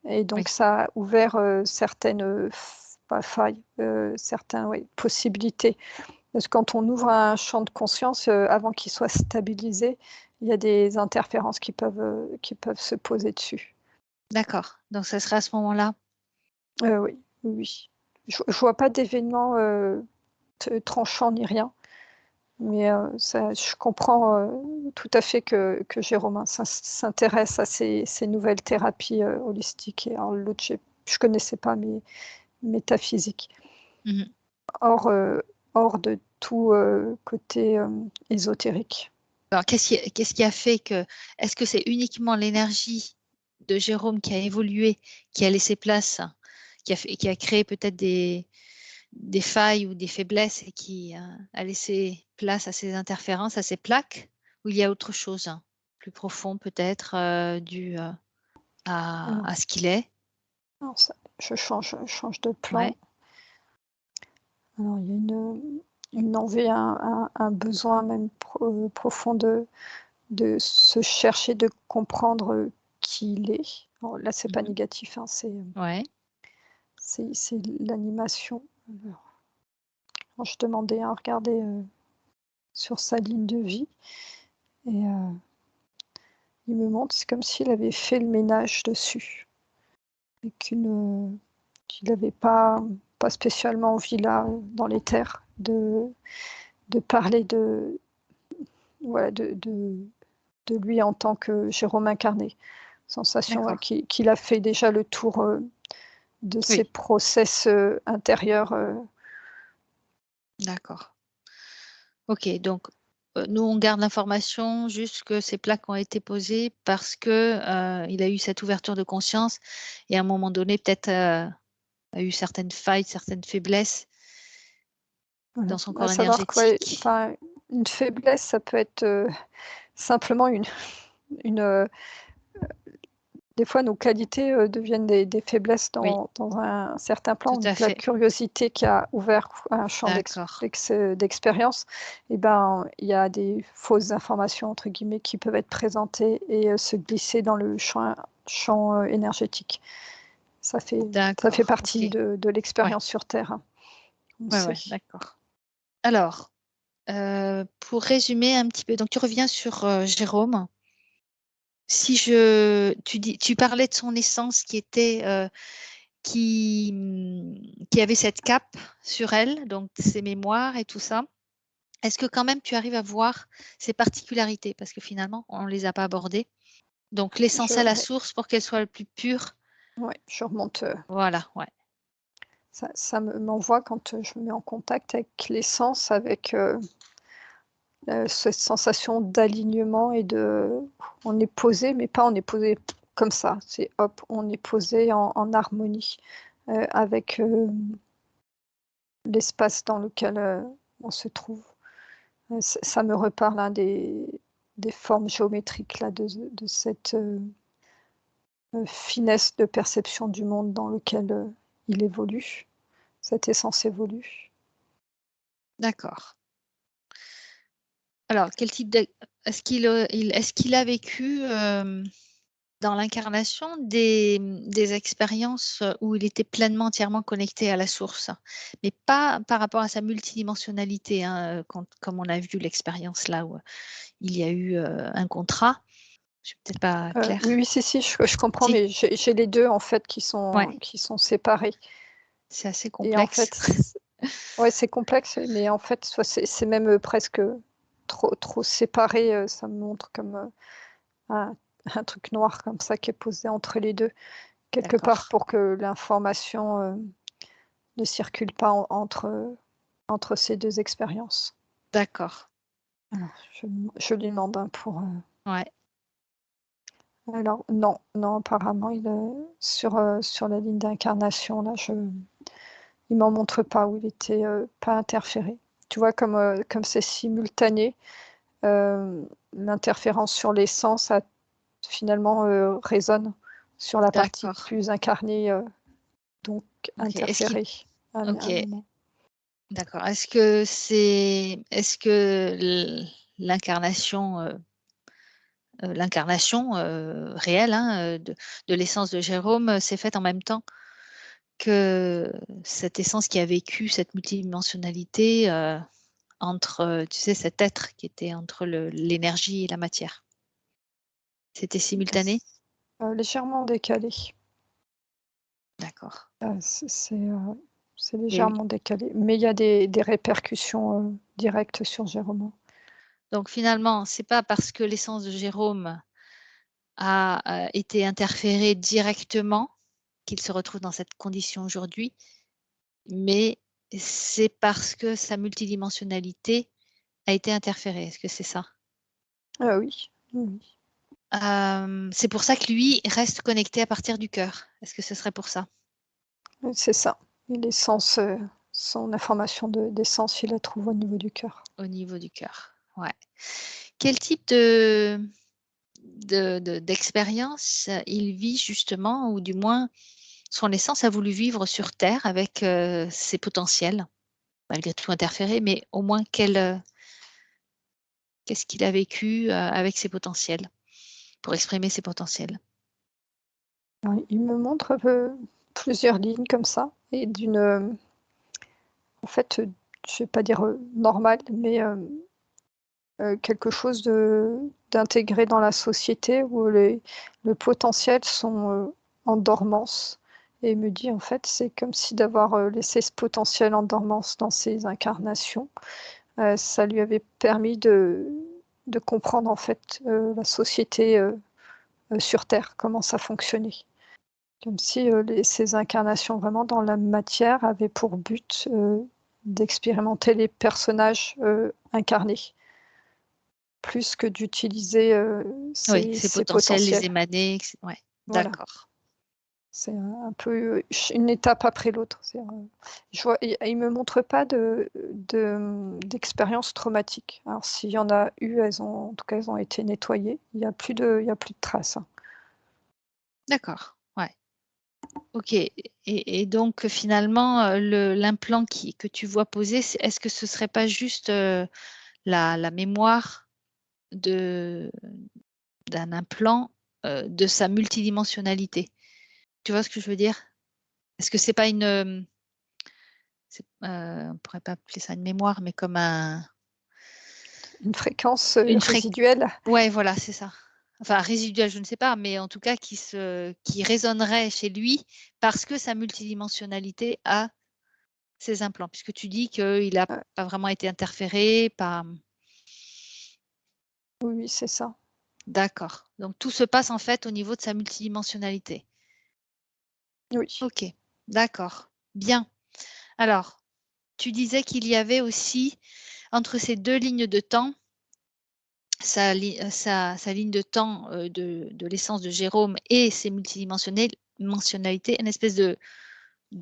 [SPEAKER 2] et donc
[SPEAKER 1] Oui,
[SPEAKER 2] ça a ouvert, certaines, pas failles, certains oui, possibilités. Parce que quand on ouvre un champ de conscience, avant qu'il soit stabilisé, il y a des interférences qui peuvent se poser dessus.
[SPEAKER 1] d'accord. Donc ça serait à ce moment-là?
[SPEAKER 2] Oui, oui, oui. Je vois pas d'événement, tranchant ni rien, mais ça je comprends, tout à fait que Jérôme, hein, s'intéresse à ces nouvelles thérapies, holistiques et alors l'autre je connaissais pas, mais métaphysique.
[SPEAKER 1] Mmh.
[SPEAKER 2] Hors, hors de tout, côté, ésotérique.
[SPEAKER 1] Alors qu'est-ce qui a fait que est-ce que c'est uniquement l'énergie de Jérôme qui a évolué, qui a laissé place, qui a créé peut-être des failles ou des faiblesses et qui, a laissé place à ces interférences, à ces plaques? Ou il y a autre chose, hein, plus profond peut-être, dû,
[SPEAKER 2] Alors
[SPEAKER 1] à ce qu'il est?
[SPEAKER 2] alors ça je change de plan.
[SPEAKER 1] Ouais.
[SPEAKER 2] Alors il y a une envie, un besoin même profond de se chercher, de comprendre, qui il est. Alors là, c'est pas
[SPEAKER 1] Mmh.
[SPEAKER 2] négatif, hein,
[SPEAKER 1] Ouais.
[SPEAKER 2] c'est l'animation. Alors je demandais à regarder, sur sa ligne de vie et il me montre, c'est comme s'il avait fait le ménage dessus et qu'il n'avait pas spécialement envie là, dans les terres, de parler voilà, de lui en tant que Jérôme incarné. Sensation, ouais,
[SPEAKER 1] D'accord.
[SPEAKER 2] qu'il a fait déjà le tour, de ses
[SPEAKER 1] Oui,
[SPEAKER 2] process, intérieurs,
[SPEAKER 1] d'accord. OK, donc, nous, on garde l'information juste que ces plaques ont été posées parce que, il a eu cette ouverture de conscience et à un moment donné, peut-être, a eu certaines failles, certaines faiblesses
[SPEAKER 2] voilà.
[SPEAKER 1] dans son
[SPEAKER 2] À
[SPEAKER 1] corps
[SPEAKER 2] savoir que, ouais,
[SPEAKER 1] énergétique.
[SPEAKER 2] enfin, une faiblesse, ça peut être, simplement une, des fois nos qualités, deviennent des faiblesses
[SPEAKER 1] Oui,
[SPEAKER 2] dans un certain
[SPEAKER 1] tout
[SPEAKER 2] plan.
[SPEAKER 1] à
[SPEAKER 2] Donc la
[SPEAKER 1] fait.
[SPEAKER 2] curiosité qui a ouvert un champ
[SPEAKER 1] D'accord,
[SPEAKER 2] d'expérience et ben, il y a des «fausses informations» entre guillemets qui peuvent être présentées et se glisser dans le champ, énergétique. Ça fait
[SPEAKER 1] d'accord,
[SPEAKER 2] partie
[SPEAKER 1] OK.
[SPEAKER 2] de
[SPEAKER 1] Ouais,
[SPEAKER 2] l'expérience sur terre, hein. On
[SPEAKER 1] ouais, ouais,
[SPEAKER 2] sait.
[SPEAKER 1] d'accord. Alors, pour résumer un petit peu, donc tu reviens sur, Jérôme. Si je tu parlais de son essence qui était, qui avait cette cape sur elle, donc ses mémoires et tout ça. Est-ce que quand même tu arrives à voir ses particularités? Parce que finalement, on ne les a pas abordées. Donc l'essence à la
[SPEAKER 2] Ouais,
[SPEAKER 1] source pour qu'elle soit le plus pure.
[SPEAKER 2] ouais, je remonte,
[SPEAKER 1] Voilà, ouais.
[SPEAKER 2] ça m'envoie quand, je me mets en contact avec l'essence, avec, cette sensation d'alignement et on est posé, mais pas on est posé comme ça. C'est hop, on est posé en harmonie, avec, l'espace dans lequel, on se trouve. Ça me reparle, hein, des formes géométriques là, de cette, finesse de perception du monde dans lequel, il évolue, cette essence évolue.
[SPEAKER 1] D'accord. Alors quel type d'e est-ce qu'il a vécu, dans l'incarnation des expériences, où il était pleinement, entièrement connecté à la source? Mais pas par rapport à sa multidimensionnalité, hein, quand comme on a vu l'expérience là où, il y a eu, un contrat. Je suis peut-être pas
[SPEAKER 2] Oui,
[SPEAKER 1] claire?
[SPEAKER 2] oui, si, si, je comprends,
[SPEAKER 1] Si?
[SPEAKER 2] mais j'ai les 2 en fait
[SPEAKER 1] Ouais,
[SPEAKER 2] qui sont séparés
[SPEAKER 1] c'est assez
[SPEAKER 2] et en
[SPEAKER 1] complexe.
[SPEAKER 2] fait ouais, c'est complexe, mais en fait, soit c'est même, presque, trop séparé, ça me montre comme, un un truc noir comme ça qui est posé entre les 2 quelque part
[SPEAKER 1] D'accord.
[SPEAKER 2] pour que l'information, ne circule pas entre, entre ces 2 expériences.
[SPEAKER 1] D'accord.
[SPEAKER 2] Alors je lui demande, hein, pour,
[SPEAKER 1] Ouais.
[SPEAKER 2] alors non, apparemment sur la ligne d'incarnation là, il m'en montre pas où il était, pas interféré. Tu vois comme c'est simultané, l'interférence sur l'essence finalement, résonne sur la partie
[SPEAKER 1] D'accord.
[SPEAKER 2] plus incarnée, donc
[SPEAKER 1] OK. Est-ce qu'il
[SPEAKER 2] interférée à un
[SPEAKER 1] OK.
[SPEAKER 2] moment.
[SPEAKER 1] D'accord. Est-ce que l'incarnation, réelle, hein, de l'essence de Jérôme, s'est faite en même temps que cette essence qui a vécu cette multidimensionnalité, entre, tu sais, cet être qui était entre l'énergie et la matière? C'était simultané?
[SPEAKER 2] Légèrement décalé.
[SPEAKER 1] D'accord.
[SPEAKER 2] C'est
[SPEAKER 1] Et oui.
[SPEAKER 2] légèrement décalé, mais il y a des répercussions, directes sur Jérôme.
[SPEAKER 1] Donc finalement, c'est pas parce que l'essence de Jérôme a, été interférée directement qu'il se retrouve dans cette condition aujourd'hui, mais c'est parce que sa multidimensionnalité a été interférée. Est-ce que c'est ça?
[SPEAKER 2] Ah oui, oui,
[SPEAKER 1] C'est pour ça que lui reste connecté à partir du cœur. Est-ce que ce serait pour ça?
[SPEAKER 2] oui, c'est ça. Et l'essence, son information d'essence, il la trouve au niveau du cœur.
[SPEAKER 1] Au niveau du cœur, ouais. Quel type d'expérience il vit justement, ou du moins son essence a voulu vivre sur terre avec, ses potentiels? Malgré tout interféré, mais au moins qu'est-ce qu'il a vécu, avec ses potentiels? Pour exprimer ses potentiels?
[SPEAKER 2] Ouais, il me montre, plusieurs lignes comme ça et en fait, je vais pas dire, normale, mais quelque chose d'intégré dans la société où le potentiel sont, en dormance et il me dit, en fait, c'est comme si d'avoir, laissé ce potentiel en dormance dans ses incarnations, ça lui avait permis de comprendre, en fait, la société, sur terre, comment ça fonctionnait. Comme si, ces incarnations vraiment dans la matière avaient pour but, d'expérimenter les personnages, incarnés. Plus que d'utiliser,
[SPEAKER 1] Oui,
[SPEAKER 2] ses
[SPEAKER 1] ses
[SPEAKER 2] ses
[SPEAKER 1] potentiels, les
[SPEAKER 2] potentiels.
[SPEAKER 1] émaner, ouais,
[SPEAKER 2] Voilà,
[SPEAKER 1] d'accord.
[SPEAKER 2] c'est un peu, une étape après l'autre. Je vois il me montre pas d'expériences traumatiques. Alors s'il y en a eu, en tout cas, elles ont été nettoyées. Il y a plus de traces, hein.
[SPEAKER 1] D'accord, ouais. OK, et donc finalement, l'implant que tu vois poser, est-ce que ce serait pas juste, la mémoire de d'un implant, de sa multidimensionnalité? Tu vois ce que je veux dire? Est-ce que c'est pas on pourrait pas appeler ça une mémoire, mais comme
[SPEAKER 2] Une fréquence,
[SPEAKER 1] une fréq
[SPEAKER 2] résiduelle.
[SPEAKER 1] ouais, voilà, c'est ça. Enfin résiduel, je ne sais pas, mais en tout cas qui résonnerait chez lui parce que sa multidimensionnalité a ces implants, puisque tu dis qu'il a
[SPEAKER 2] Ouais,
[SPEAKER 1] pas vraiment été interféré, pas,
[SPEAKER 2] oui, oui, c'est ça.
[SPEAKER 1] d'accord. Donc tout se passe en fait au niveau de sa multidimensionnalité.
[SPEAKER 2] Oui,
[SPEAKER 1] OK, d'accord, bien. Alors, tu disais qu'il y avait aussi entre ces 2 lignes de temps, sa ligne de temps, de l'essence de Jérôme et ses multidimensionnalités, une espèce de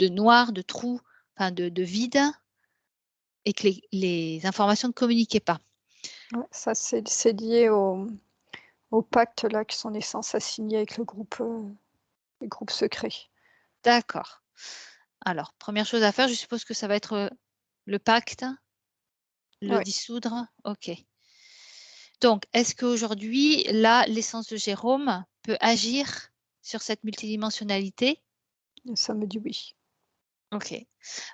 [SPEAKER 1] noir, de trou, enfin de vide, et que les informations ne communiquaient pas.
[SPEAKER 2] ouais, ça c'est lié au pacte là que son essence a signé avec le groupe secret.
[SPEAKER 1] D'accord. Alors, première chose à faire, je suppose que ça va être, le pacte, le
[SPEAKER 2] Ouais,
[SPEAKER 1] dissoudre? OK. Donc, est-ce qu'aujourd'hui, là, l'essence de Jérôme peut agir sur cette multidimensionnalité?
[SPEAKER 2] ça me dit oui.
[SPEAKER 1] OK.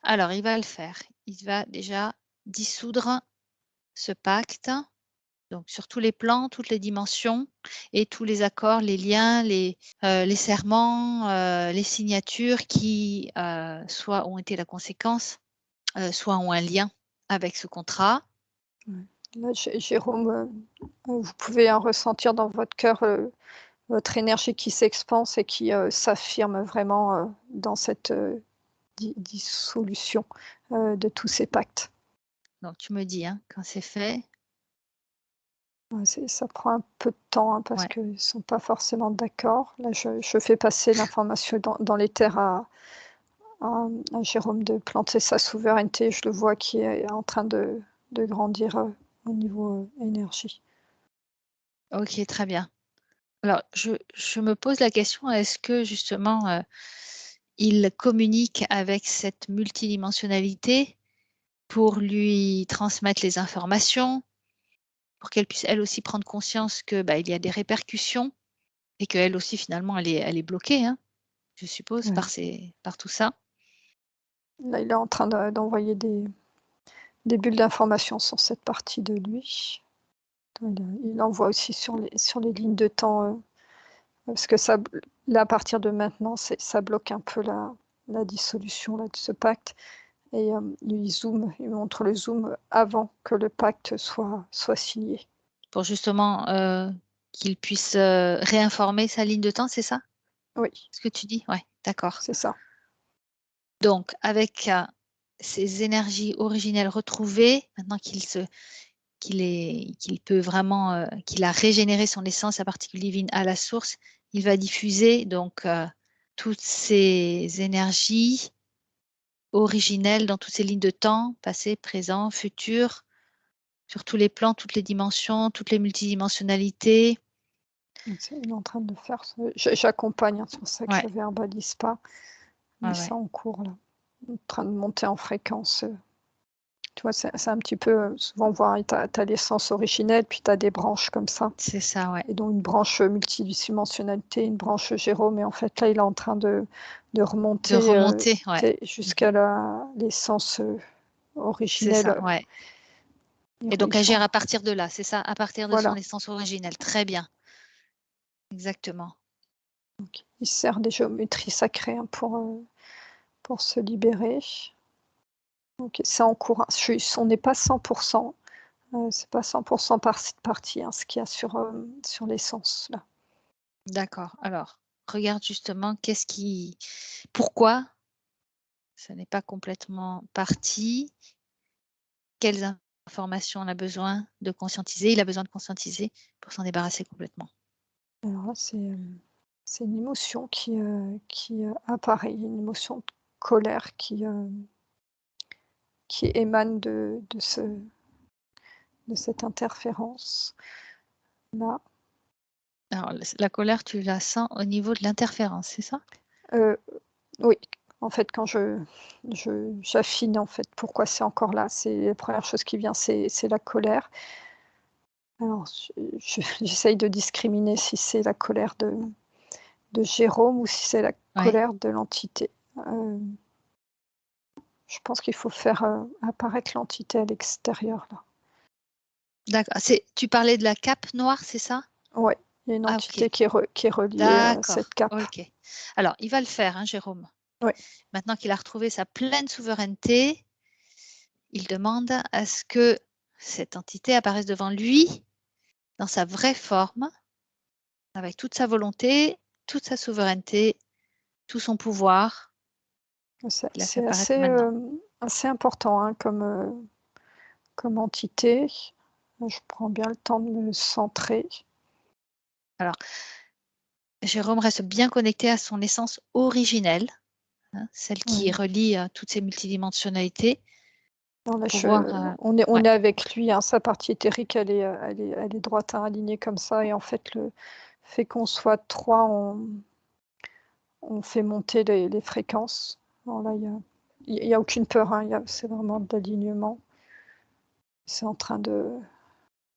[SPEAKER 1] Alors, il va le faire. Il va déjà dissoudre ce pacte, donc sur tous les plans, toutes les dimensions et tous les accords, les liens, les serments, les signatures qui, soit ont été la conséquence, soit ont un lien avec ce contrat.
[SPEAKER 2] Ouais. Là, Jérôme, vous pouvez, ressentir dans votre cœur, votre énergie qui s'expanse et qui, s'affirme vraiment, dans cette, dissolution, de tous ces pactes.
[SPEAKER 1] Donc tu me dis hein, quand c'est fait.
[SPEAKER 2] Ouais, ça prend un peu de temps hein, parce
[SPEAKER 1] Ouais.
[SPEAKER 2] qu'ils ne sont pas forcément d'accord. Là, je fais passer l'information dans les terres à Jérôme de planter sa souveraineté. Je le vois qui est en train de grandir au niveau énergie.
[SPEAKER 1] Ok, très bien. Alors, je me pose la question, est-ce que justement, il communique avec cette multidimensionnalité pour lui transmettre les informations, pour qu'elle puisse elle aussi prendre conscience que il y a des répercussions et qu'elle aussi finalement elle est bloquée, hein, je suppose,
[SPEAKER 2] Ouais.
[SPEAKER 1] par tout ça.
[SPEAKER 2] Là, il est en train d'envoyer des bulles d'information sur cette partie de lui. Il envoie aussi sur les lignes de temps, parce que ça, là, à partir de maintenant, ça bloque un peu la dissolution là, de ce pacte. Et il montre le zoom avant que le pacte soit signé.
[SPEAKER 1] Pour justement, qu'il puisse, réinformer sa ligne de temps, c'est ça?
[SPEAKER 2] Oui,
[SPEAKER 1] Ce que tu dis? Ouais, d'accord.
[SPEAKER 2] c'est ça.
[SPEAKER 1] Donc avec, ces énergies originelles retrouvées, maintenant qu'il peut vraiment, qu'il a régénéré son essence, sa particule divine à la source, il va diffuser donc, toutes ces énergies originelles dans toutes ces lignes de temps, passé, présent, futur, sur tous les plans, toutes les dimensions, toutes les multidimensionnalités.
[SPEAKER 2] Il est en train de faire j'accompagne, hein, c'est pour ça que
[SPEAKER 1] Ouais.
[SPEAKER 2] je ne verbalise pas, mais
[SPEAKER 1] Ouais,
[SPEAKER 2] c'est
[SPEAKER 1] ouais.
[SPEAKER 2] en cours là. En train de monter en fréquence. Tu vois, c'est un petit peu, souvent on voit, tu as l'essence originelle, puis tu as des branches comme ça.
[SPEAKER 1] C'est ça, ouais.
[SPEAKER 2] Et donc une branche multidimensionnalité, une branche Jérôme, et en fait là, il est en train de
[SPEAKER 1] De
[SPEAKER 2] remonter
[SPEAKER 1] remonter, ouais.
[SPEAKER 2] jusqu'à l'essence
[SPEAKER 1] C'est
[SPEAKER 2] originelle.
[SPEAKER 1] ça, ouais. Et donc
[SPEAKER 2] Ils font,
[SPEAKER 1] agir à partir de là, c'est ça? À partir de son
[SPEAKER 2] voilà,
[SPEAKER 1] essence originelle. Très bien. Exactement.
[SPEAKER 2] il sert des géométries sacrées hein, pour se libérer. Donc c'est en cours, hein. On n'est pas 100%, c'est pas 100% parti, hein, ce qu'il y a sur l'essence là.
[SPEAKER 1] D'accord. Alors, regarde justement pourquoi ça n'est pas complètement parti? Quelles informations on a besoin de conscientiser? Il a besoin de conscientiser pour s'en débarrasser complètement.
[SPEAKER 2] Alors là, c'est une émotion qui apparaît, une émotion de colère qui émane de cette interférence là.
[SPEAKER 1] Alors la colère, tu la sens au niveau de l'interférence, c'est ça?
[SPEAKER 2] Oui, en fait, quand j'affine, en fait, pourquoi c'est encore là, c'est la première chose qui vient, c'est la colère. Alors j'essaye de discriminer si c'est la colère de Jérôme ou si c'est la
[SPEAKER 1] Ouais.
[SPEAKER 2] colère de l'entité. Je pense qu'il faut faire, apparaître l'entité à l'extérieur, là.
[SPEAKER 1] D'accord. Tu parlais de la cape noire, c'est ça?
[SPEAKER 2] Ouais, il y a une
[SPEAKER 1] Ah OK.
[SPEAKER 2] entité qui est reliée à
[SPEAKER 1] D'accord.
[SPEAKER 2] cette cape.
[SPEAKER 1] OK. Alors, il va le faire, hein, Jérôme.
[SPEAKER 2] Oui,
[SPEAKER 1] Maintenant qu'il a retrouvé sa pleine souveraineté, il demande à ce que cette entité apparaisse devant lui dans sa vraie forme, avec toute sa volonté, toute sa souveraineté, tout son pouvoir. Il a fait
[SPEAKER 2] c'est
[SPEAKER 1] apparaître maintenant.
[SPEAKER 2] assez important, hein, comme entité. Je prends bien le temps de me centrer.
[SPEAKER 1] Alors, Jérôme reste bien connecté à son essence originelle, hein, celle qui
[SPEAKER 2] Ouais.
[SPEAKER 1] relie toutes ces multidimensionnalités
[SPEAKER 2] Non, là,
[SPEAKER 1] pour voir.
[SPEAKER 2] on
[SPEAKER 1] Ouais,
[SPEAKER 2] est avec lui, hein, sa partie éthérique, elle est droite, hein, alignée comme ça, et en fait, le fait qu'on soit 3, on fait monter les fréquences. Alors là, il y a aucune peur, hein, c'est vraiment de l'alignement. C'est en train de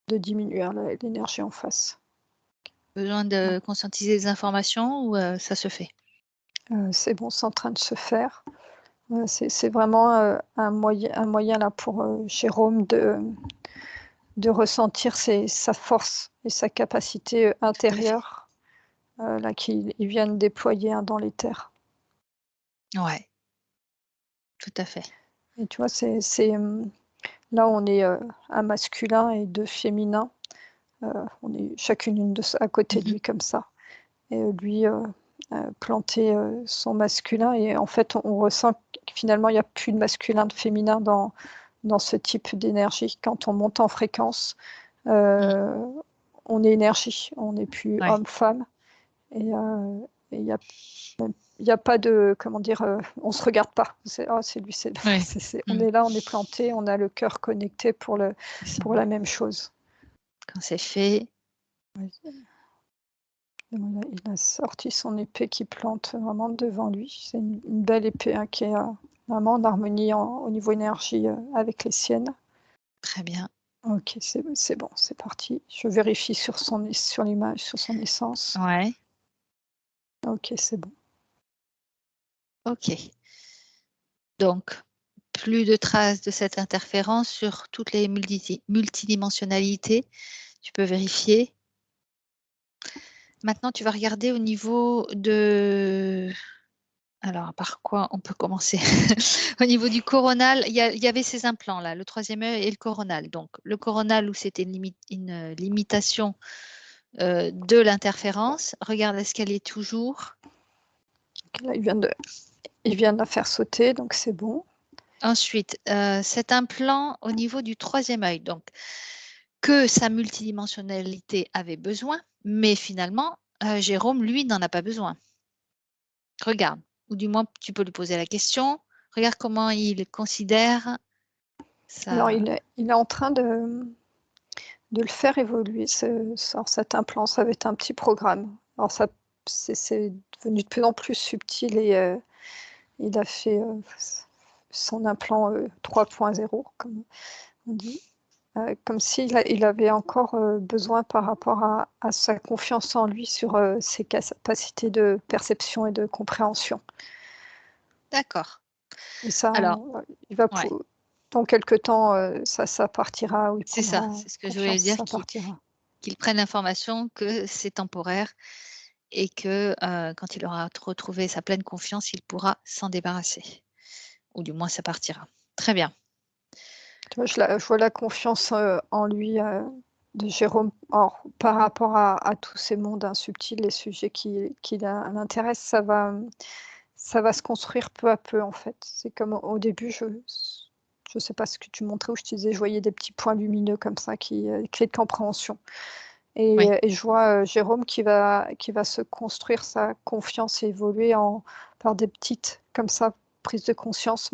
[SPEAKER 2] diminuer, hein, l'énergie en face.
[SPEAKER 1] besoin
[SPEAKER 2] Ouais.
[SPEAKER 1] de conscientiser les informations ou ça se fait?
[SPEAKER 2] C'est bon, c'est en train de se faire. C'est vraiment, un moyen là pour, Jérôme de ressentir sa force et sa capacité,
[SPEAKER 1] Tout à fait.
[SPEAKER 2] intérieure, là qu'il vient de déployer, hein, dans les terres.
[SPEAKER 1] Ouais, tout à fait.
[SPEAKER 2] Et tu vois, là on est, un masculin et 2 féminins, on est chacune une à côté de
[SPEAKER 1] Mmh.
[SPEAKER 2] lui comme ça, et lui, planter, son masculin, et en fait on ressent que finalement il y a plus de masculin, de féminin dans ce type d'énergie. Quand on monte en fréquence, on est énergie, on n'est plus
[SPEAKER 1] Ouais.
[SPEAKER 2] homme-femme. Et il n'y a pas de, comment dire, on ne se regarde pas. C'est lui,
[SPEAKER 1] Ouais.
[SPEAKER 2] on est là, on est planté, on a le cœur connecté pour la même chose.
[SPEAKER 1] Quand c'est fait,
[SPEAKER 2] Voilà, il a sorti son épée qui plante vraiment devant lui. C'est une belle épée hein, qui est vraiment en harmonie au niveau énergie avec les siennes.
[SPEAKER 1] très bien.
[SPEAKER 2] Ok, c'est bon, c'est parti. Je vérifie sur l'image, sur son essence.
[SPEAKER 1] Ouais.
[SPEAKER 2] Ok, c'est bon.
[SPEAKER 1] Ok. Donc, plus de traces de cette interférence sur toutes les multidimensionnalités. Tu peux vérifier. Maintenant, tu vas regarder au niveau de... Alors, par quoi on peut commencer? Au niveau du coronal, il y avait ces implants là, le troisième œil et le coronal. Donc, le coronal où c'était une limitation de l'interférence. Regarde, est-ce qu'elle est toujours?
[SPEAKER 2] Là, il vient de la faire sauter, donc c'est bon.
[SPEAKER 1] Ensuite, cet implant au niveau du troisième œil, donc que sa multidimensionnalité avait besoin, mais finalement, Jérôme, lui, n'en a pas besoin. Regarde, ou du moins, tu peux lui poser la question. Regarde comment il considère ça.
[SPEAKER 2] Alors, il est en train de le faire évoluer, cet implant. Ça va être un petit programme. Alors, c'est devenu de plus en plus subtil et il a fait son implant 3.0, comme on dit. Comme s'il avait encore besoin par rapport à sa confiance en lui sur ses capacités de perception et de compréhension.
[SPEAKER 1] D'accord.
[SPEAKER 2] Et ça,
[SPEAKER 1] Alors,
[SPEAKER 2] il va
[SPEAKER 1] ouais,
[SPEAKER 2] dans quelques temps, ça partira, ou il
[SPEAKER 1] c'est ça.
[SPEAKER 2] prendra
[SPEAKER 1] C'est ce que je voulais
[SPEAKER 2] confiance,
[SPEAKER 1] dire,
[SPEAKER 2] ça partira.
[SPEAKER 1] qu'il prenne l'information que c'est temporaire et que quand il aura retrouvé sa pleine confiance, il pourra s'en débarrasser. Ou du moins, ça partira. Très bien.
[SPEAKER 2] Tu vois, je vois la confiance en lui de Jérôme. Or, par rapport à tous ces mondes subtils, les sujets qui l'intéressent, ça va se construire peu à peu, en fait. C'est comme au début, je ne sais pas ce que tu montrais, où je te disais, je voyais des petits points lumineux comme ça, clés de compréhension.
[SPEAKER 1] Oui.
[SPEAKER 2] Et je vois Jérôme qui va se construire sa confiance et évoluer par des petites, comme ça, prises de conscience.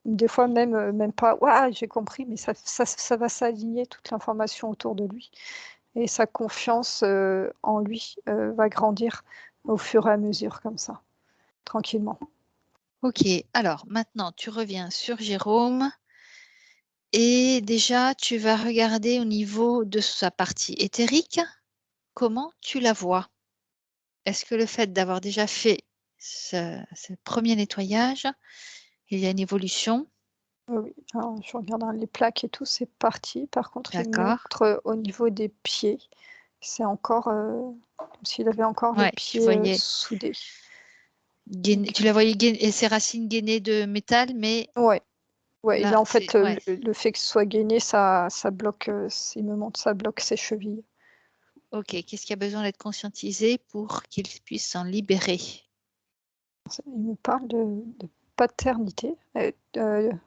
[SPEAKER 2] Des fois, même pas, ouais, j'ai compris, mais ça va s'aligner toute l'information autour de lui. Et sa confiance en lui va grandir au fur et à mesure, comme ça, tranquillement.
[SPEAKER 1] Ok, alors maintenant, tu reviens sur Jérôme. Et déjà, tu vas regarder au niveau de sa partie éthérique, comment tu la vois. Est-ce que le fait d'avoir déjà fait ce premier nettoyage, il y a une évolution?
[SPEAKER 2] Oui, alors, je regarde les plaques et tout, c'est parti. Par contre, il
[SPEAKER 1] D'accord.
[SPEAKER 2] montre au niveau des pieds. C'est encore comme s'il avait encore les
[SPEAKER 1] Ouais, tu
[SPEAKER 2] pieds
[SPEAKER 1] voyais,
[SPEAKER 2] soudés.
[SPEAKER 1] tu la voyais et ses racines gainées de métal, mais
[SPEAKER 2] Ouais, il
[SPEAKER 1] là,
[SPEAKER 2] a en
[SPEAKER 1] c'est
[SPEAKER 2] fait
[SPEAKER 1] ouais.
[SPEAKER 2] le fait que ce soit gainé, ça bloque. Il me montre, ça bloque ses chevilles.
[SPEAKER 1] Ok, qu'est-ce qui a besoin d'être conscientisé pour qu'il puisse s'en libérer?
[SPEAKER 2] Il me parle de paternité.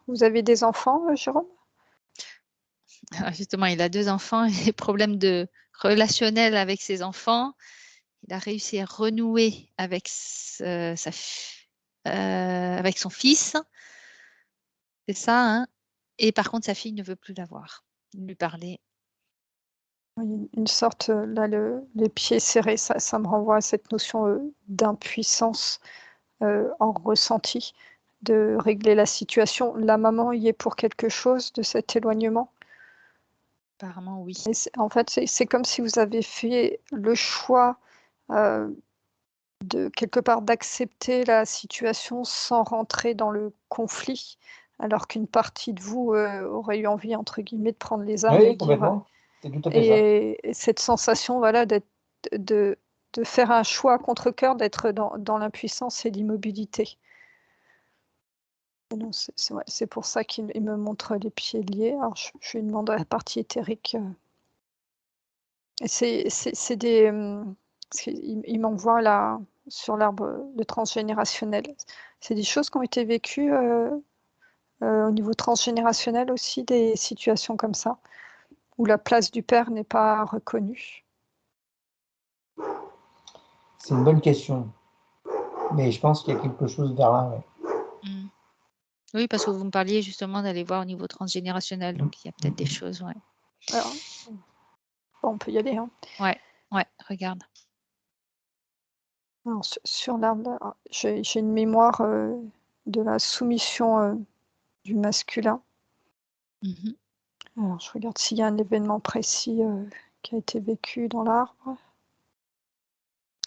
[SPEAKER 2] Vous avez des enfants, Jérôme?
[SPEAKER 1] Alors justement, il a 2 enfants et des problèmes relationnels avec ses enfants. Il a réussi à renouer avec avec son fils. C'est ça, hein? Et par contre, sa fille ne veut plus l'avoir, lui parler.
[SPEAKER 2] Une sorte, là, les pieds serrés, ça me renvoie à cette notion d'impuissance en ressenti, de régler la situation. La maman y est pour quelque chose de cet éloignement.
[SPEAKER 1] Apparemment, oui.
[SPEAKER 2] Et en fait, c'est comme si vous avez fait le choix de quelque part d'accepter la situation sans rentrer dans le conflit, alors qu'une partie de vous aurait eu envie, entre guillemets, de prendre les armes et
[SPEAKER 3] Oui,
[SPEAKER 2] dire
[SPEAKER 3] complètement. C'est tout à fait ça.
[SPEAKER 2] et cette sensation, voilà, de faire un choix à contre-cœur, d'être dans l'impuissance et l'immobilité. C'est pour ça qu'il me montre les pieds liés. Alors je lui demande la partie éthérique. Et c'est des, parce qu'il m'envoie là, sur l'arbre, le transgénérationnel. C'est des choses qui ont été vécues au niveau transgénérationnel aussi, des situations comme ça, où la place du père n'est pas reconnue?
[SPEAKER 3] C'est une bonne question. Mais je pense qu'il y a quelque chose vers là, ouais.
[SPEAKER 1] Mmh. Oui, parce que vous me parliez justement d'aller voir au niveau transgénérationnel, donc il y a peut-être des choses, ouais.
[SPEAKER 2] Alors, bon, on peut y aller, hein.
[SPEAKER 1] Ouais, regarde.
[SPEAKER 2] Alors sur l'arbre, là, j'ai une mémoire, de la soumission, du masculin.
[SPEAKER 1] Mmh.
[SPEAKER 2] Alors je regarde s'il y a un événement précis, qui a été vécu dans l'arbre.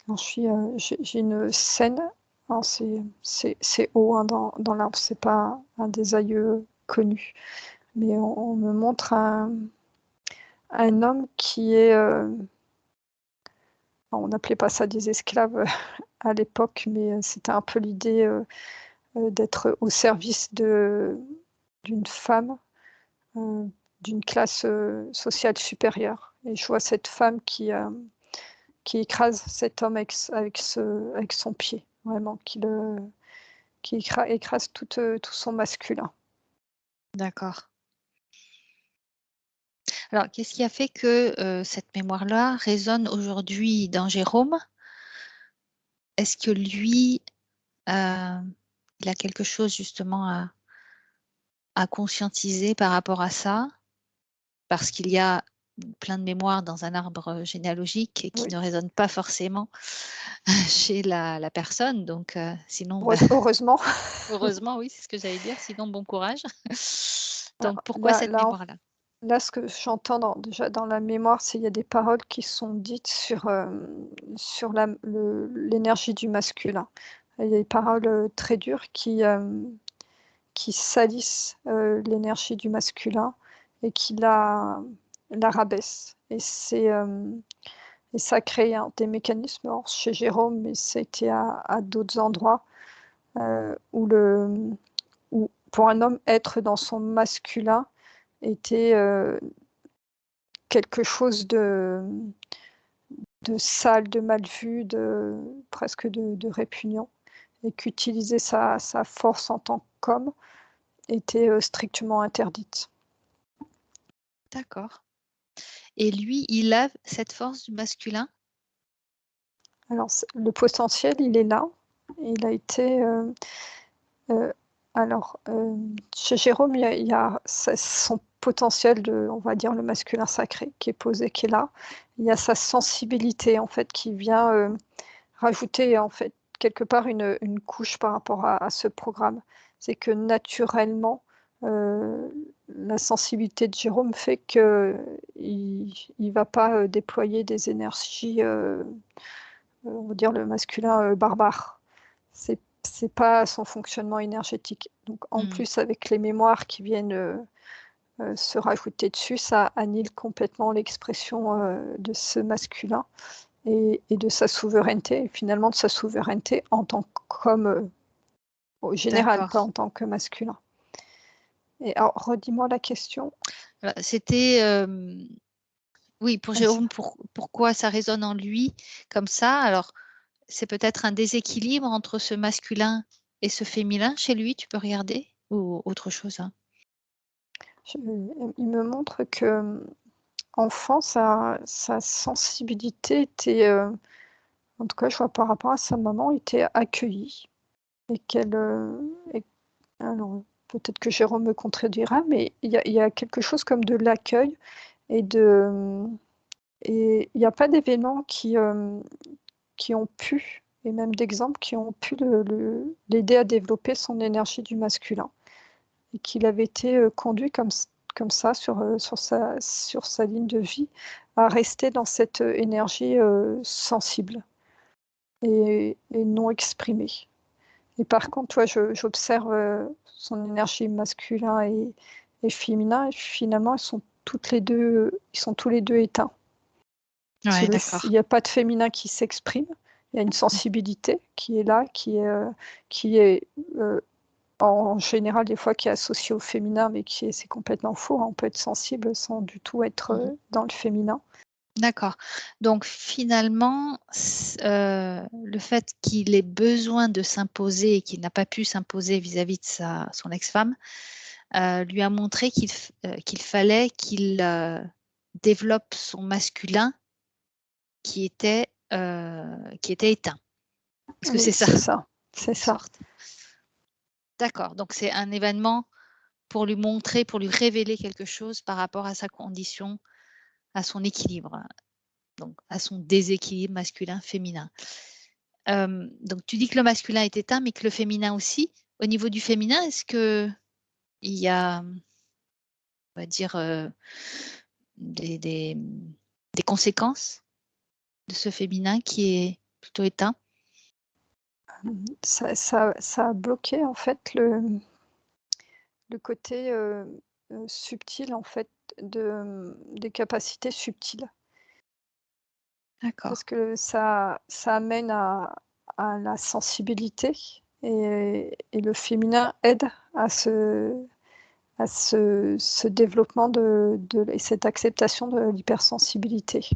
[SPEAKER 2] Alors j'ai une scène, alors c'est haut, hein, dans l'arbre, c'est pas un des aïeux connus, mais on me montre un homme qui est, on n'appelait pas ça des esclaves, à l'époque, mais c'était un peu l'idée, d'être au service d'une femme, heu, d'une classe, sociale supérieure, et je vois cette femme qui écrase cet homme avec son pied, vraiment, qui écrase tout son masculin.
[SPEAKER 1] D'accord. Alors, qu'est-ce qui a fait que, cette mémoire-là résonne aujourd'hui dans Jérôme? Est-ce que lui, il a quelque chose justement à conscientiser par rapport à ça? Parce qu'il y a plein de mémoires dans un arbre généalogique et qui
[SPEAKER 2] Oui,
[SPEAKER 1] ne résonnent pas forcément chez la personne, donc sinon,
[SPEAKER 2] heureusement.
[SPEAKER 1] heureusement, oui, c'est ce que j'allais dire, sinon bon courage.
[SPEAKER 2] Alors
[SPEAKER 1] Donc pourquoi
[SPEAKER 2] là
[SPEAKER 1] cette
[SPEAKER 2] là,
[SPEAKER 1] mémoire-là?
[SPEAKER 2] là, ce que j'entends déjà dans la mémoire, c'est il y a des paroles qui sont dites sur l'énergie du masculin. Il y a des paroles, très dures qui salissent, l'énergie du masculin et qui la rabaissent, et ça crée des mécanismes, alors chez Jérôme, mais ça a été à d'autres endroits, où où pour un homme, être dans son masculin était, quelque chose de sale, de mal vu, presque de répugnant, et qu'utiliser sa force en tant qu'homme était, strictement interdite.
[SPEAKER 1] D'accord, et lui, il a cette force du masculin?
[SPEAKER 2] Alors le potentiel, il est là. Il a été, heu, alors, chez Jérôme, il y a son potentiel de, on va dire, le masculin sacré qui est posé, qui est là. Il y a sa sensibilité, en fait, qui vient, rajouter, en fait, quelque part une couche par rapport à ce programme. C'est que naturellement, la sensibilité de Jérôme fait qu'il va pas, déployer des énergies, on va dire le masculin, barbare. C'est pas son fonctionnement énergétique. Donc en
[SPEAKER 1] Mmh.
[SPEAKER 2] plus, avec les mémoires qui viennent, se rajouter dessus, ça annule complètement l'expression, de ce masculin, et de sa souveraineté, et finalement de sa souveraineté en tant qu'homme, au général, pas
[SPEAKER 1] D'accord.
[SPEAKER 2] en tant que masculin. Et alors redis-moi la question?
[SPEAKER 1] C'était, oui, pour
[SPEAKER 2] Vas-y.
[SPEAKER 1] Jérôme, pourquoi ça résonne en lui comme ça? Alors, c'est peut-être un déséquilibre entre ce masculin et ce féminin chez lui, tu peux regarder? Ou autre chose, hein?
[SPEAKER 2] Je Il me montre que, enfant, sa sensibilité était, en tout cas, je vois par rapport à sa maman, était accueillie, et qu'elle, et alors peut-être que Jérôme me contredira, mais il y a quelque chose comme de l'accueil, et et il y a pas d'événements qui ont pu, et même d'exemples qui ont pu l'aider à développer son énergie du masculin, et qu'il avait été, conduit comme ça sur sa ligne de vie, à rester dans cette, énergie, sensible et non exprimée. Et par contre, ouais, j'observe, son énergie masculin et féminin, et finalement, ils sont tous les 2 éteints. Parce que
[SPEAKER 1] Ouais,
[SPEAKER 2] il
[SPEAKER 1] d'accord.
[SPEAKER 2] y a pas de féminin qui s'exprime, il y a une sensibilité qui est là, qui est, heu, en général, des fois, qui est associée au féminin, mais c'est complètement faux, hein. On peut être sensible sans du tout être,
[SPEAKER 1] Mmh.
[SPEAKER 2] dans le féminin.
[SPEAKER 1] D'accord. Donc finalement, le fait qu'il ait besoin de s'imposer et qu'il n'a pas pu s'imposer vis-à-vis de son ex-femme, lui a montré qu'il fallait qu'il développe son masculin qui était éteint. Est-ce que
[SPEAKER 2] Oui,
[SPEAKER 1] c'est ça,
[SPEAKER 2] c'est ça. C'est
[SPEAKER 1] quelque
[SPEAKER 2] ça.
[SPEAKER 1] sorte? D'accord. Donc c'est un événement pour lui montrer, pour lui révéler quelque chose par rapport à sa condition, à son équilibre, donc à son déséquilibre masculin-féminin. Donc tu dis que le masculin est éteint, mais que le féminin aussi. Au niveau du féminin, est-ce que il y a, on va dire, des conséquences de ce féminin qui est plutôt éteint?
[SPEAKER 2] Ça a bloqué en fait le côté, subtil en fait des capacités subtiles.
[SPEAKER 1] D'accord.
[SPEAKER 2] Parce que ça amène à la sensibilité et le féminin aide à ce développement et cette acceptation de l'hypersensibilité.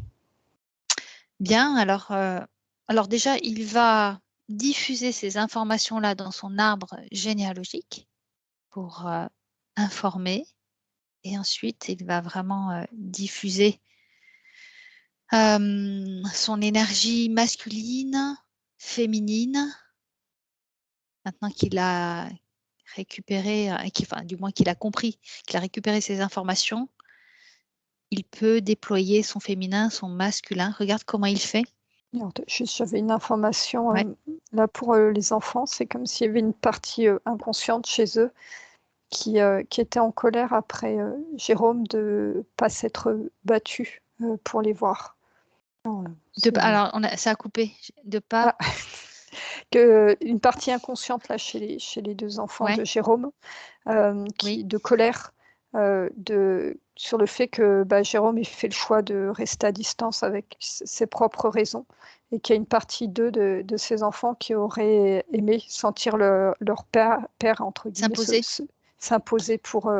[SPEAKER 1] Bien, alors déjà, il va diffuser ces informations-là dans son arbre généalogique pour, informer et ensuite il va vraiment, diffuser, son énergie masculine, féminine. Maintenant qu'il a récupéré, du moins qu'il a compris, qu'il a récupéré ces informations, il peut déployer son féminin, son masculin. Regarde comment il fait.
[SPEAKER 2] Alors juste j'avais une information,
[SPEAKER 1] Ouais.
[SPEAKER 2] là pour, les enfants, c'est comme s'il y avait une partie, inconsciente chez eux qui était en colère après, Jérôme de pas s'être battu, pour les voir. Non,
[SPEAKER 1] Alors ça a coupé. De pas
[SPEAKER 2] ah, une partie inconsciente là chez les 2 enfants
[SPEAKER 1] Ouais,
[SPEAKER 2] de Jérôme,
[SPEAKER 1] oui,
[SPEAKER 2] de colère, sur le fait que, bah, Jérôme il fait le choix de rester à distance avec ses propres raisons et qu'il y a une partie d'eux, de ces enfants qui auraient aimé sentir leur père entre guillemets
[SPEAKER 1] s'imposer.
[SPEAKER 2] s'imposer pour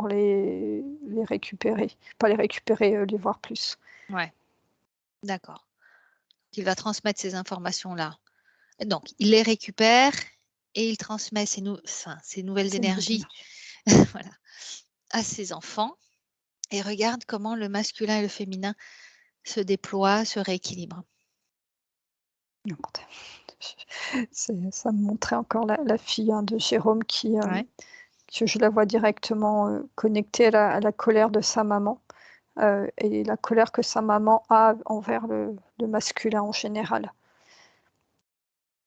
[SPEAKER 2] les récupérer. Pas les récupérer, les voir plus.
[SPEAKER 1] Ouais, d'accord. Il va transmettre ces informations-là. Donc il les récupère et il transmet ces nouvelles
[SPEAKER 2] C'est une nouvelle
[SPEAKER 1] énergies,
[SPEAKER 2] énergie.
[SPEAKER 1] voilà, à ses enfants et regarde comment le masculin et le féminin se déploient, se rééquilibrent.
[SPEAKER 2] Ça me montrait encore la fille, hein, de Jérôme
[SPEAKER 1] Ouais,
[SPEAKER 2] que je la vois directement, connectée à la colère de sa maman, et la colère que sa maman a envers le masculin en général.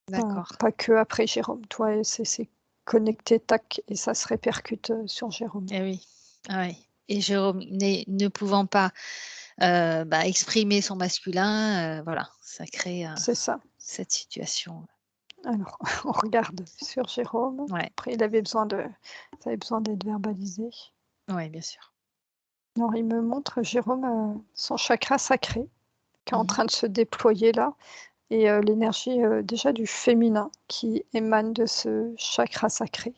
[SPEAKER 1] d'accord.
[SPEAKER 2] Pas que après Jérôme, toi, et c'est connecté, tac, et ça se répercute, sur Jérôme.
[SPEAKER 1] Eh oui, ah oui, et Jérôme ne pouvant pas, exprimer son masculin, voilà, ça crée,
[SPEAKER 2] C'est ça.
[SPEAKER 1] cette situation.
[SPEAKER 2] Alors on regarde sur Jérôme.
[SPEAKER 1] Ouais,
[SPEAKER 2] Après ça avait besoin d'être verbalisé.
[SPEAKER 1] ouais, bien sûr.
[SPEAKER 2] Alors il me montre Jérôme, son chakra sacré qui est en
[SPEAKER 1] Mmh.
[SPEAKER 2] train de se déployer là. Et l'énergie, déjà du féminin qui émane de ce chakra sacré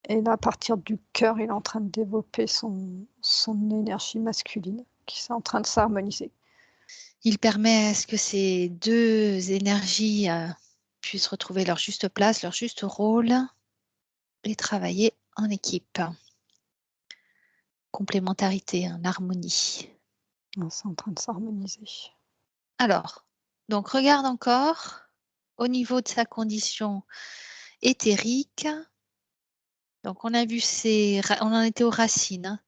[SPEAKER 2] et là, à partir du cœur, il est en train de développer son énergie masculine qui est en train de s'harmoniser.
[SPEAKER 1] Il permet à ce que ces 2 énergies, puissent retrouver leur juste place, leur juste rôle et travailler en équipe. Complémentarité, hein, harmonie.
[SPEAKER 2] C'est en train de s'harmoniser.
[SPEAKER 1] Alors, donc regarde encore au niveau de sa condition éthérique. Donc on a vu on en était aux racines, hein.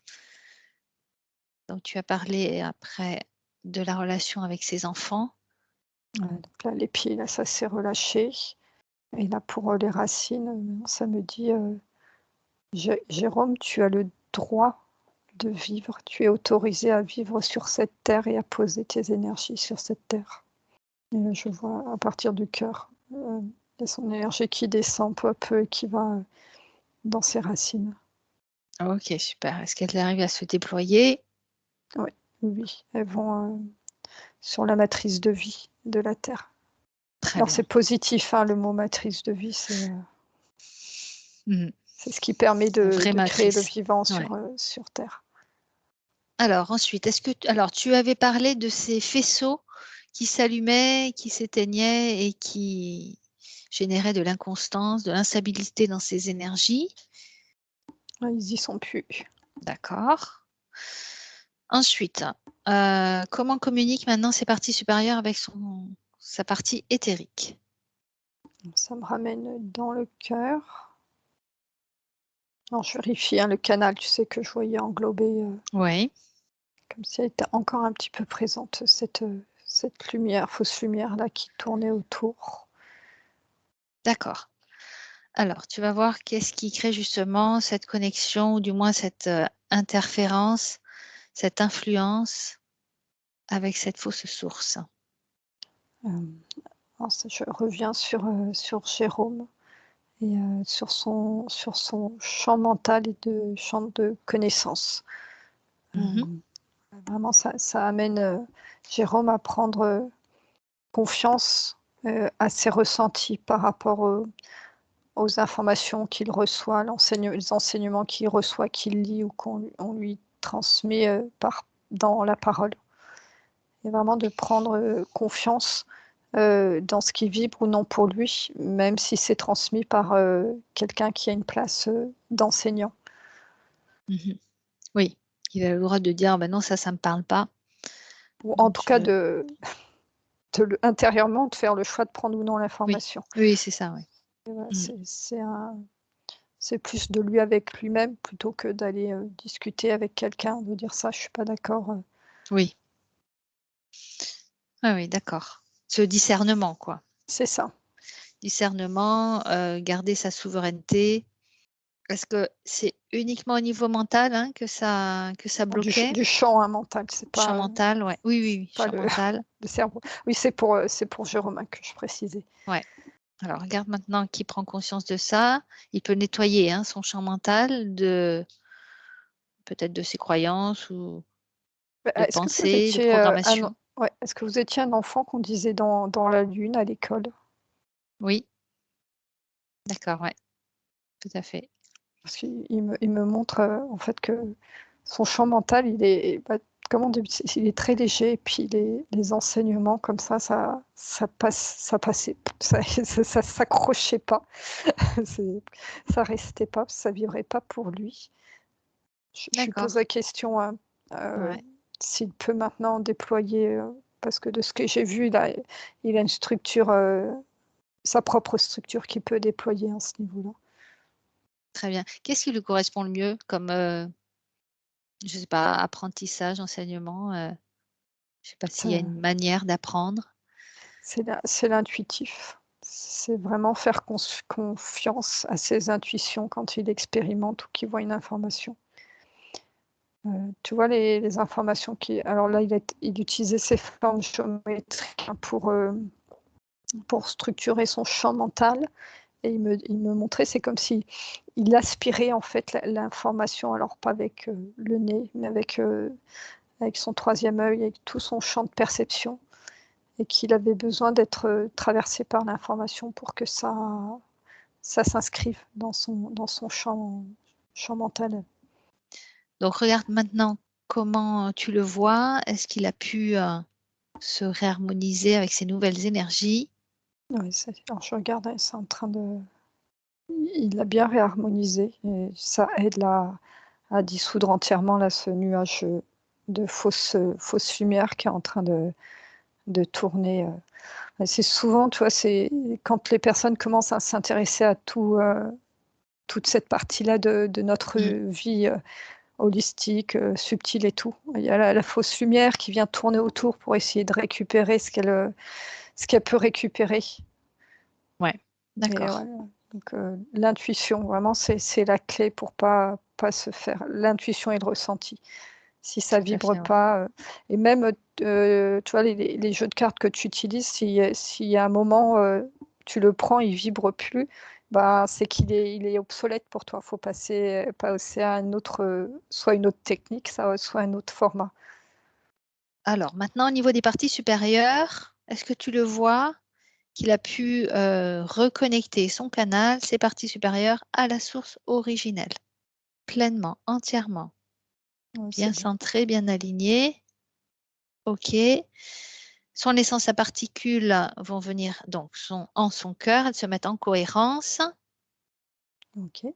[SPEAKER 1] Donc tu as parlé après de la relation avec ses enfants.
[SPEAKER 2] Donc là, les pieds, là, ça s'est relâché et là, pour, les racines, ça me dit, Jérôme, tu as le droit de vivre. Tu es autorisé à vivre sur cette terre et à poser tes énergies sur cette terre. Et là, je vois à partir du cœur, il y a son énergie qui descend peu à peu et qui va, dans ses racines.
[SPEAKER 1] OK, super. Est-ce qu'elles arrivent à se déployer?
[SPEAKER 2] Oui, oui, elles vont, sur la matrice de vie de la terre.
[SPEAKER 1] Très
[SPEAKER 2] Alors c'est
[SPEAKER 1] bien.
[SPEAKER 2] positif, hein, le mot matrice de vie,
[SPEAKER 1] Mmh.
[SPEAKER 2] c'est ce qui permet
[SPEAKER 1] La
[SPEAKER 2] de
[SPEAKER 1] vraie
[SPEAKER 2] créer le
[SPEAKER 1] matrice.
[SPEAKER 2] vivant
[SPEAKER 1] Ouais.
[SPEAKER 2] sur terre.
[SPEAKER 1] Alors ensuite, alors tu avais parlé de ces faisceaux qui s'allumaient, qui s'éteignaient et qui généraient de l'inconstance, de l'instabilité dans ces énergies.
[SPEAKER 2] Ils y sont plus.
[SPEAKER 1] D'accord. Ensuite, comment communique maintenant ses parties supérieures avec sa partie éthérique?
[SPEAKER 2] Ça me ramène dans le cœur. Alors je vérifie, hein, le canal, tu sais, que je voyais englobé,
[SPEAKER 1] Oui,
[SPEAKER 2] comme si elle était encore un petit peu présente, cette lumière, fausse lumière-là qui tournait autour.
[SPEAKER 1] d'accord. Alors, tu vas voir qu'est-ce qui crée justement cette connexion, ou du moins cette interférence, cette influence avec cette fausse source.
[SPEAKER 2] Alors ça, je reviens sur Jérôme et sur son champ mental et champ de connaissances.
[SPEAKER 1] Mhm.
[SPEAKER 2] Vraiment, ça amène Jérôme à prendre confiance à ses ressentis par rapport aux informations qu'il reçoit, les enseignements qu'il reçoit, qu'il lit ou on lui transmet dans la parole. Et vraiment de prendre confiance dans ce qui vibre ou non pour lui, même si c'est transmis par quelqu'un qui a une place d'enseignant.
[SPEAKER 1] Mhm. Oui, il a le droit de dire ben non, ça ne me parle pas.
[SPEAKER 2] Ou en
[SPEAKER 1] Donc,
[SPEAKER 2] tout cas intérieurement, de faire le choix de prendre ou non
[SPEAKER 1] oui,
[SPEAKER 2] l'information.
[SPEAKER 1] oui, c'est ça, oui.
[SPEAKER 2] Et voilà,
[SPEAKER 1] Mm.
[SPEAKER 2] c'est plus de lui avec lui-même plutôt que d'aller discuter avec quelqu'un, de dire ça, je suis pas d'accord.
[SPEAKER 1] Oui. Ah oui, d'accord. Ce discernement, quoi.
[SPEAKER 2] C'est ça.
[SPEAKER 1] Discernement, garder sa souveraineté. Est-ce que c'est uniquement au niveau mental, hein, que ça bloquait?
[SPEAKER 2] Du champ hein, mental, c'est
[SPEAKER 1] Champ
[SPEAKER 2] pas,
[SPEAKER 1] mental, ouais. Oui, oui, oui,
[SPEAKER 2] pas
[SPEAKER 1] champ mental.
[SPEAKER 2] le cerveau. Oui, c'est pour Jérôme hein, que je précisais.
[SPEAKER 1] Ouais. Alors, regarde maintenant qui prend conscience de ça. Il peut nettoyer hein, son champ mental peut-être de ses croyances ou de
[SPEAKER 2] Est-ce que vous
[SPEAKER 1] pensées, de
[SPEAKER 2] étiez
[SPEAKER 1] programmation.
[SPEAKER 2] ouais, est-ce que vous étiez un enfant qu'on disait dans la lune à l'école?
[SPEAKER 1] Oui, d'accord, ouais, tout à fait.
[SPEAKER 2] Parce il me montre en fait que son champ mental, il est, bah, comment dire, il est très léger et puis les enseignements comme ça passait, ça s'accrochait pas, ça restait pas, ça vibrait pas pour lui. Je lui pose
[SPEAKER 1] D'accord.
[SPEAKER 2] la question, hein,
[SPEAKER 1] Ouais.
[SPEAKER 2] s'il peut maintenant déployer, parce que de ce que j'ai vu, il a une structure, sa propre structure qu'il peut déployer à ce niveau-là.
[SPEAKER 1] Très bien. Qu'est-ce qui lui correspond le mieux comme, je sais pas, apprentissage, enseignement, je sais pas s'il y a
[SPEAKER 2] Ça
[SPEAKER 1] une manière d'apprendre?
[SPEAKER 2] c'est l'intuitif. C'est vraiment faire confiance à ses intuitions quand il expérimente ou qu'il voit une information. Tu vois les informations alors là, il utilisait ces formes géométriques, hein, pour structurer son champ mental et il me montrait, c'est comme si il aspirait en fait l'information, alors pas avec, le nez, mais avec son troisième œil, avec tout son champ de perception et qu'il avait besoin d'être, traversé par l'information pour que ça s'inscrive dans son champ mental.
[SPEAKER 1] Donc regarde maintenant comment tu le vois. Est-ce qu'il a pu, se réharmoniser avec ces nouvelles énergies?
[SPEAKER 2] Oui, alors je regarde, hein, c'est en train de il a bien réharmonisé et ça aide là à dissoudre entièrement là ce nuage, de fausse lumière qui est en train de tourner. Bah, c'est souvent, tu vois, c'est quand les personnes commencent à s'intéresser à toute cette partie-là de notre
[SPEAKER 1] Mmh.
[SPEAKER 2] vie, holistique, subtile et tout. Il y a la fausse lumière qui vient tourner autour pour essayer de récupérer ce qu'elle peut récupérer
[SPEAKER 1] Ouais,
[SPEAKER 2] et
[SPEAKER 1] d'accord.
[SPEAKER 2] ouais, donc l'intuition, vraiment, c'est la clé pour pas se faire l'intuition et le ressenti. Si ça
[SPEAKER 1] Tout à
[SPEAKER 2] vibre
[SPEAKER 1] fait, ouais.
[SPEAKER 2] pas, et même, tu vois les jeux de cartes que tu utilises, s'il y a un moment, tu le prends, il vibre plus, bah, c'est il est obsolète pour toi. Faut passer à un autre, soit une autre technique, soit un autre format.
[SPEAKER 1] Alors maintenant au niveau des parties supérieures, est-ce que tu le vois qu'il a pu, reconnecter son canal, ses parties supérieures à la source originelle? Pleinement, entièrement?
[SPEAKER 2] Ouais,
[SPEAKER 1] Bien
[SPEAKER 2] c'est bien.
[SPEAKER 1] centré, bien aligné. OK. Son essence à particules vont venir donc en son cœur, elles se mettent en cohérence.
[SPEAKER 2] Ok.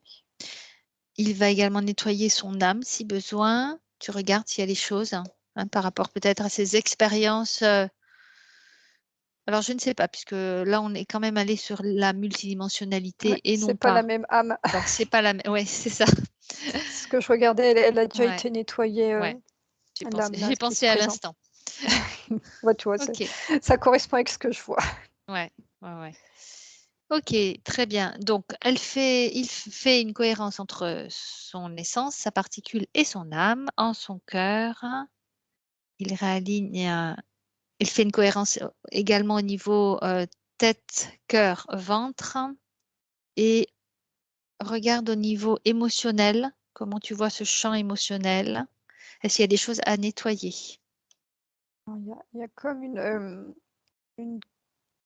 [SPEAKER 1] Il va également nettoyer son âme si besoin. Tu regardes s'il y a des choses par rapport peut-être à ses expériences. Alors, je ne sais pas, puisque là, on est quand même allé sur la multidimensionnalité
[SPEAKER 2] Ouais,
[SPEAKER 1] et
[SPEAKER 2] c'est
[SPEAKER 1] non
[SPEAKER 2] pas la
[SPEAKER 1] pas.
[SPEAKER 2] même âme.
[SPEAKER 1] Donc, c'est pas la même. Oui, c'est ça.
[SPEAKER 2] Ce que je regardais, elle a déjà
[SPEAKER 1] Ouais,
[SPEAKER 2] été nettoyée,
[SPEAKER 1] ouais.
[SPEAKER 2] l'âme là
[SPEAKER 1] J'ai
[SPEAKER 2] qui se
[SPEAKER 1] pensé à
[SPEAKER 2] présente.
[SPEAKER 1] l'instant.
[SPEAKER 2] Ouais, tu vois,
[SPEAKER 1] OK.
[SPEAKER 2] ça correspond avec ce que je vois.
[SPEAKER 1] Ouais, ouais, ouais. OK, très bien. Donc, il fait une cohérence entre son essence, sa particule et son âme en son cœur. Il réaligne, il fait une cohérence également au niveau tête, cœur, ventre. Et regarde au niveau émotionnel, comment tu vois ce champ émotionnel. Est-ce qu'il y a des choses à nettoyer?
[SPEAKER 2] Il y a comme une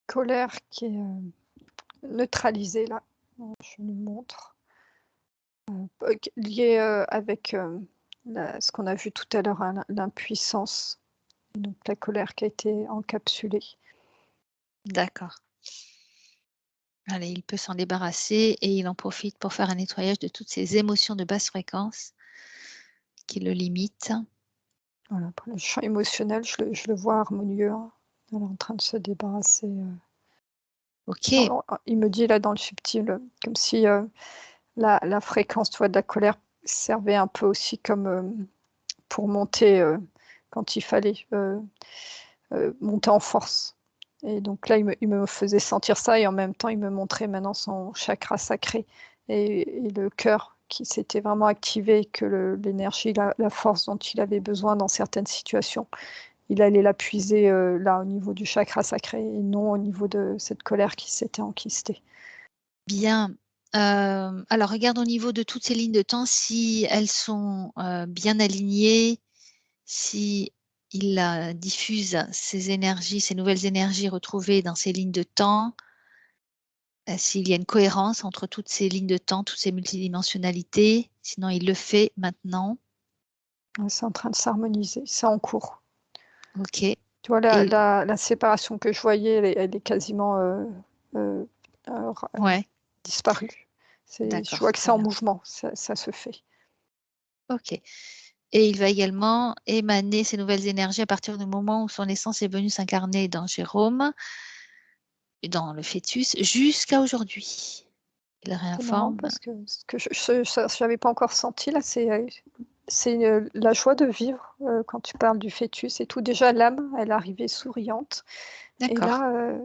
[SPEAKER 2] colère qui est neutralisée là. Je lui montre. Liée avec ce qu'on a vu tout à l'heure, hein, l'impuissance, donc la colère qui a été encapsulée.
[SPEAKER 1] D'accord. Allez, il peut s'en débarrasser et il en profite pour faire un nettoyage de toutes ces émotions de basse fréquence qui le limitent.
[SPEAKER 2] Voilà, après le champ émotionnel, je le vois harmonieux, hein. Elle est en train de se débarrasser.
[SPEAKER 1] OK,
[SPEAKER 2] Il me dit là dans le subtil, comme si la fréquence, tu vois, de la colère servait un peu aussi comme pour monter quand il fallait monter en force. Et donc là, il me faisait sentir ça et en même temps, il me montrait maintenant son chakra sacré et le cœur qui s'était vraiment activé, que l'énergie, la force dont il avait besoin dans certaines situations, il allait la puiser là au niveau du chakra sacré et non au niveau de cette colère qui s'était enquistée.
[SPEAKER 1] bien. Alors, regarde au niveau de toutes ces lignes de temps si elles sont bien alignées, si il diffuse ces énergies, ces nouvelles énergies retrouvées dans ces lignes de temps, s'il y a une cohérence entre toutes ces lignes de temps, toutes ces multidimensionnalités, sinon il le fait maintenant.
[SPEAKER 2] Ouais, c'est en train de s'harmoniser, c'est en cours.
[SPEAKER 1] OK.
[SPEAKER 2] Tu vois,
[SPEAKER 1] Et
[SPEAKER 2] la séparation que je voyais, elle est quasiment
[SPEAKER 1] ouais,
[SPEAKER 2] disparue. Je
[SPEAKER 1] d'accord,
[SPEAKER 2] vois que
[SPEAKER 1] très
[SPEAKER 2] c'est en
[SPEAKER 1] bien.
[SPEAKER 2] mouvement, ça se fait.
[SPEAKER 1] OK. Et il va également émaner ces nouvelles énergies à partir du moment où son essence est venue s'incarner dans Jérôme, dans le fœtus, jusqu'à aujourd'hui. Il
[SPEAKER 2] C'est marrant
[SPEAKER 1] réinforme.
[SPEAKER 2] parce que ce que je n'avais pas encore senti là, c'est la joie de vivre quand tu parles du fœtus et tout. Déjà, l'âme, elle arrivait souriante. Et
[SPEAKER 1] D'accord.
[SPEAKER 2] là,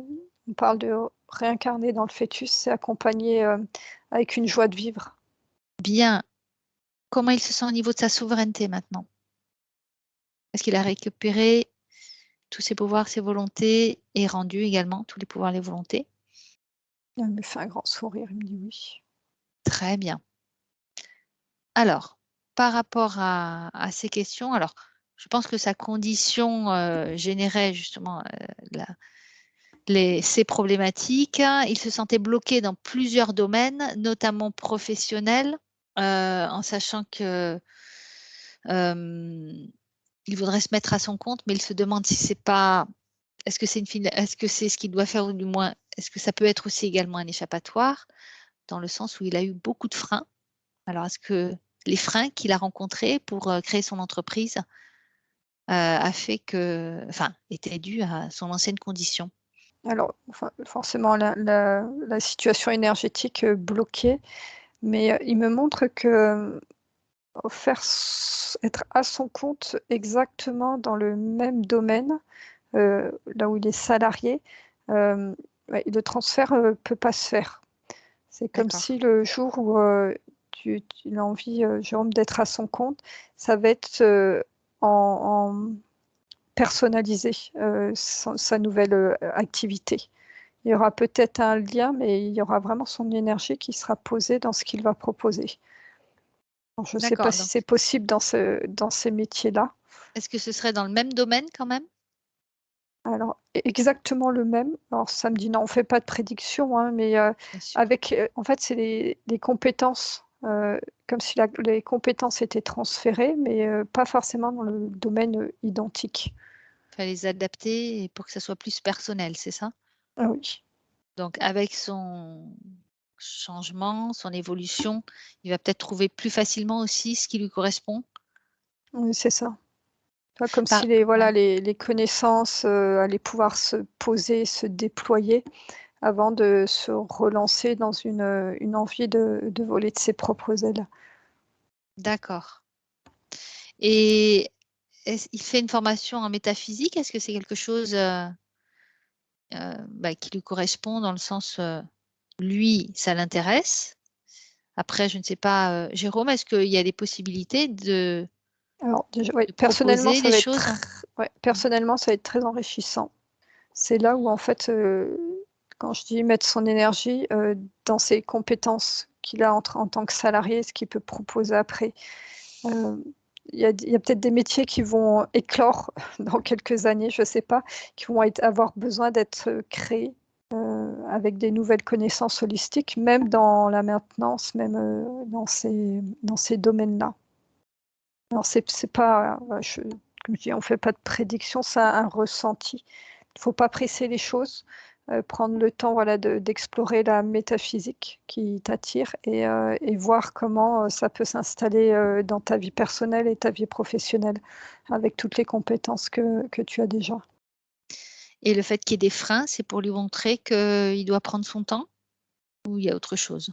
[SPEAKER 2] on parle de réincarner dans le fœtus, c'est accompagné avec une joie de vivre.
[SPEAKER 1] Bien. Comment il se sent au niveau de sa souveraineté maintenant? Est-ce qu'il a récupéré tous ses pouvoirs, ses volontés et rendu également tous les pouvoirs, les volontés?
[SPEAKER 2] Elle me fait un grand sourire, il me dit oui.
[SPEAKER 1] Très bien. Alors, par rapport à ces questions, alors je pense que sa condition générait justement ces problématiques. Il se sentait bloqué dans plusieurs domaines, notamment professionnels, en sachant que il voudrait se mettre à son compte, mais il se demande si c'est pas, est-ce que c'est ce qu'il doit faire, ou du moins, est-ce que ça peut être aussi également un échappatoire, dans le sens où il a eu beaucoup de freins. Alors, est-ce que les freins qu'il a rencontrés pour créer son entreprise a fait que, enfin, étaient dus à son ancienne condition?
[SPEAKER 2] Alors, forcément, la situation énergétique bloquée, mais il me montre que être à son compte exactement dans le même domaine, là où il est salarié, ouais, le transfert peut pas se faire. C'est comme
[SPEAKER 1] D'accord.
[SPEAKER 2] si le jour où il a envie, Jérôme, d'être à son compte, ça va être en personnalisé, sa nouvelle activité. Il y aura peut-être un lien, mais il y aura vraiment son énergie qui sera posée dans ce qu'il va proposer. Alors, je ne sais pas
[SPEAKER 1] D'accord.
[SPEAKER 2] si
[SPEAKER 1] Donc,
[SPEAKER 2] c'est possible dans ces métiers-là.
[SPEAKER 1] est-ce que ce serait dans le même domaine quand même?
[SPEAKER 2] Alors, exactement le même. Alors, ça me dit non, on ne fait pas de prédiction, hein, mais
[SPEAKER 1] Bien sûr.
[SPEAKER 2] avec, en fait, c'est les compétences comme si les compétences étaient transférées, mais pas forcément dans le domaine identique.
[SPEAKER 1] Il fallait les adapter pour que ça soit plus personnel, c'est ça?
[SPEAKER 2] Ah oui,
[SPEAKER 1] Donc avec son changement, son évolution, il va peut-être trouver plus facilement aussi ce qui lui correspond?
[SPEAKER 2] oui, c'est ça. Comme
[SPEAKER 1] Par
[SPEAKER 2] si
[SPEAKER 1] Ouais.
[SPEAKER 2] les connaissances allaient pouvoir se poser, se déployer avant de se relancer dans une envie de voler de ses propres ailes.
[SPEAKER 1] D'accord. Et il fait une formation en métaphysique? Est-ce que c'est quelque chose, qui lui correspond dans le sens, lui, ça l'intéresse? Après, je ne sais pas, Jérôme, est-ce qu'il y a des possibilités de
[SPEAKER 2] Alors déjà, ouais, personnellement,
[SPEAKER 1] proposer
[SPEAKER 2] ça
[SPEAKER 1] des
[SPEAKER 2] va être
[SPEAKER 1] choses?
[SPEAKER 2] ouais, personnellement, ça va être très enrichissant. C'est là où en fait, quand je dis mettre son énergie, dans ses compétences qu'il a en tant que salarié, ce qu'il peut proposer après. Heu, il y a peut-être des métiers qui vont éclore dans quelques années, je ne sais pas, qui vont avoir besoin d'être, créés, avec des nouvelles connaissances holistiques, même dans la maintenance, même, dans ces domaines-là. Alors c'est pas, comme je dis, on fait pas de prédiction, c'est un ressenti. Il faut pas presser les choses, prendre le temps, voilà, d'explorer la métaphysique qui t'attire et voir comment, ça peut s'installer, dans ta vie personnelle et ta vie professionnelle, avec toutes les compétences que tu as déjà.
[SPEAKER 1] Et le fait qu'il y ait des freins, c'est pour lui montrer qu'il doit prendre son temps? Ou il y a autre chose?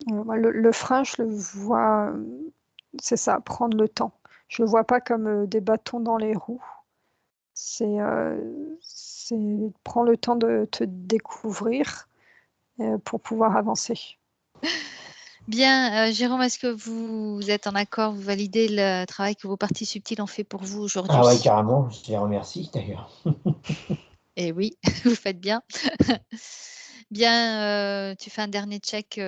[SPEAKER 2] Moi le frein, je le vois, c'est ça, prendre le temps. Je le vois pas comme, des bâtons dans les roues. C'est prends le temps de te découvrir, pour pouvoir avancer.
[SPEAKER 1] Bien, Jérôme, est-ce que vous êtes en accord? Vous validez le travail que vos parties subtiles ont fait pour vous
[SPEAKER 3] Ah ouais,
[SPEAKER 1] aujourd'hui?
[SPEAKER 3] carrément, je les remercie d'ailleurs.
[SPEAKER 1] Eh oui, vous faites bien. Bien, tu fais un dernier check,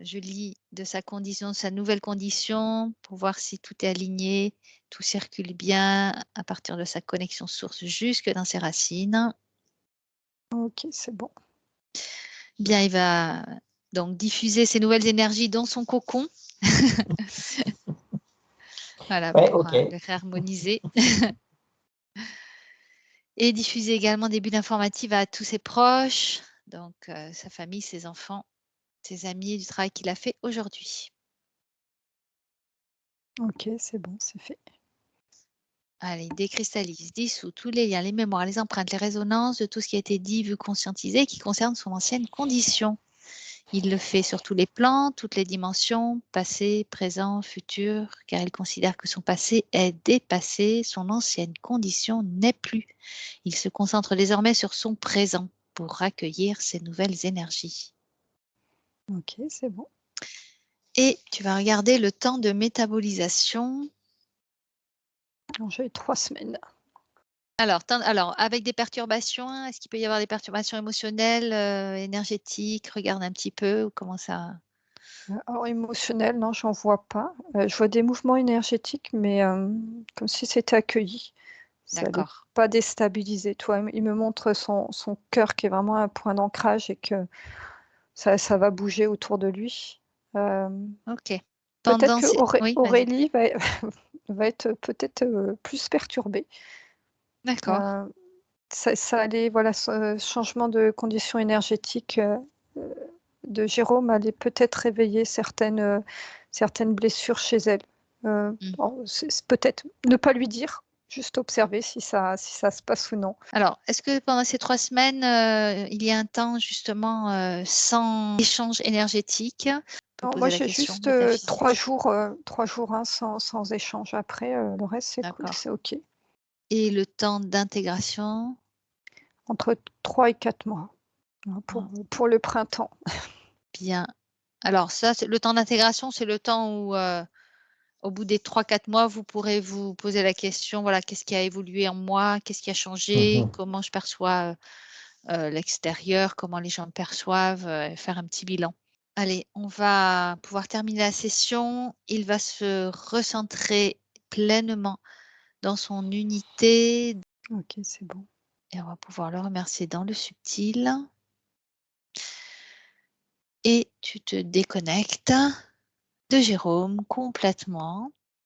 [SPEAKER 1] Julie, de sa condition, de sa nouvelle condition pour voir si tout est aligné, tout circule bien à partir de sa connexion source jusque dans ses racines.
[SPEAKER 2] OK, c'est bon.
[SPEAKER 1] Bien, il va donc diffuser ces nouvelles énergies dans son cocon. Voilà,
[SPEAKER 3] Ouais,
[SPEAKER 1] pour,
[SPEAKER 3] OK.
[SPEAKER 1] le réharmoniser et diffuser également des bulles informatives à tous ses proches, donc sa famille, ses enfants, ses amis et du travail qu'il a fait aujourd'hui.
[SPEAKER 2] OK, c'est bon, c'est fait.
[SPEAKER 1] Allez, il décristallise, dissout tous les liens, les mémoires, les empreintes, les résonances de tout ce qui a été dit, vu, conscientisé et qui concerne son ancienne condition. Il le fait sur tous les plans, toutes les dimensions, passé, présent, futur, car il considère que son passé est dépassé, son ancienne condition n'est plus. Il se concentre désormais sur son présent pour accueillir ces nouvelles énergies.
[SPEAKER 2] OK, c'est bon.
[SPEAKER 1] Et tu vas regarder le temps de métabolisation.
[SPEAKER 2] Alors j'ai 3 semaines.
[SPEAKER 1] Alors, avec des perturbations, hein, est-ce qu'il peut y avoir des perturbations émotionnelles, énergétiques? Regarde un petit peu comment ça.
[SPEAKER 2] Alors émotionnel, non, j'en vois pas. Je vois des mouvements énergétiques, mais comme si c'était accueilli. Ça allait
[SPEAKER 1] D'accord,
[SPEAKER 2] pas déstabiliser. Toi, il me montre son cœur qui est vraiment un point d'ancrage et que ça va bouger autour de lui.
[SPEAKER 1] OK.
[SPEAKER 2] Peut-être
[SPEAKER 1] Pendant
[SPEAKER 2] que
[SPEAKER 1] ces Oui, vas-y.
[SPEAKER 2] Aurélie va va être peut-être, plus perturbée.
[SPEAKER 1] D'accord.
[SPEAKER 2] Heu, ça allait voilà, ce changement de conditions énergétiques, heu, de Jérôme allait peut-être réveiller certaines blessures chez elle.
[SPEAKER 1] Mmh.
[SPEAKER 2] Bon, c'est peut-être ne pas lui dire, juste observer si ça se passe ou non.
[SPEAKER 1] Alors, est-ce que pendant ces 3 semaines, il y a un temps justement, sans échange énergétique? On peut
[SPEAKER 2] Non, moi
[SPEAKER 1] poser la
[SPEAKER 2] j'ai
[SPEAKER 1] question
[SPEAKER 2] juste, 3
[SPEAKER 1] métaphysique.
[SPEAKER 2] jours, 3 jours, hein, sans échange. Après, le reste c'est cool,
[SPEAKER 1] D'accord.
[SPEAKER 2] c'est OK.
[SPEAKER 1] Et le temps d'intégration?
[SPEAKER 2] Entre 3 et 4 mois, hein,
[SPEAKER 1] Ah,
[SPEAKER 2] pour le printemps.
[SPEAKER 1] bien. Alors ça, c'est le temps d'intégration, c'est le temps où, au bout des 3-4 mois, vous pourrez vous poser la question, voilà: «Qu'est-ce qui a évolué en moi? Qu'est-ce qui a changé?
[SPEAKER 3] Mmh.
[SPEAKER 1] Comment je perçois, l'extérieur? Comment les gens me perçoivent?» Et faire un petit bilan. Allez, on va pouvoir terminer la session. Il va se recentrer pleinement dans son unité
[SPEAKER 2] OK, c'est bon.
[SPEAKER 1] et on va pouvoir le remercier dans le subtil. et tu te déconnectes de Jérôme complètement.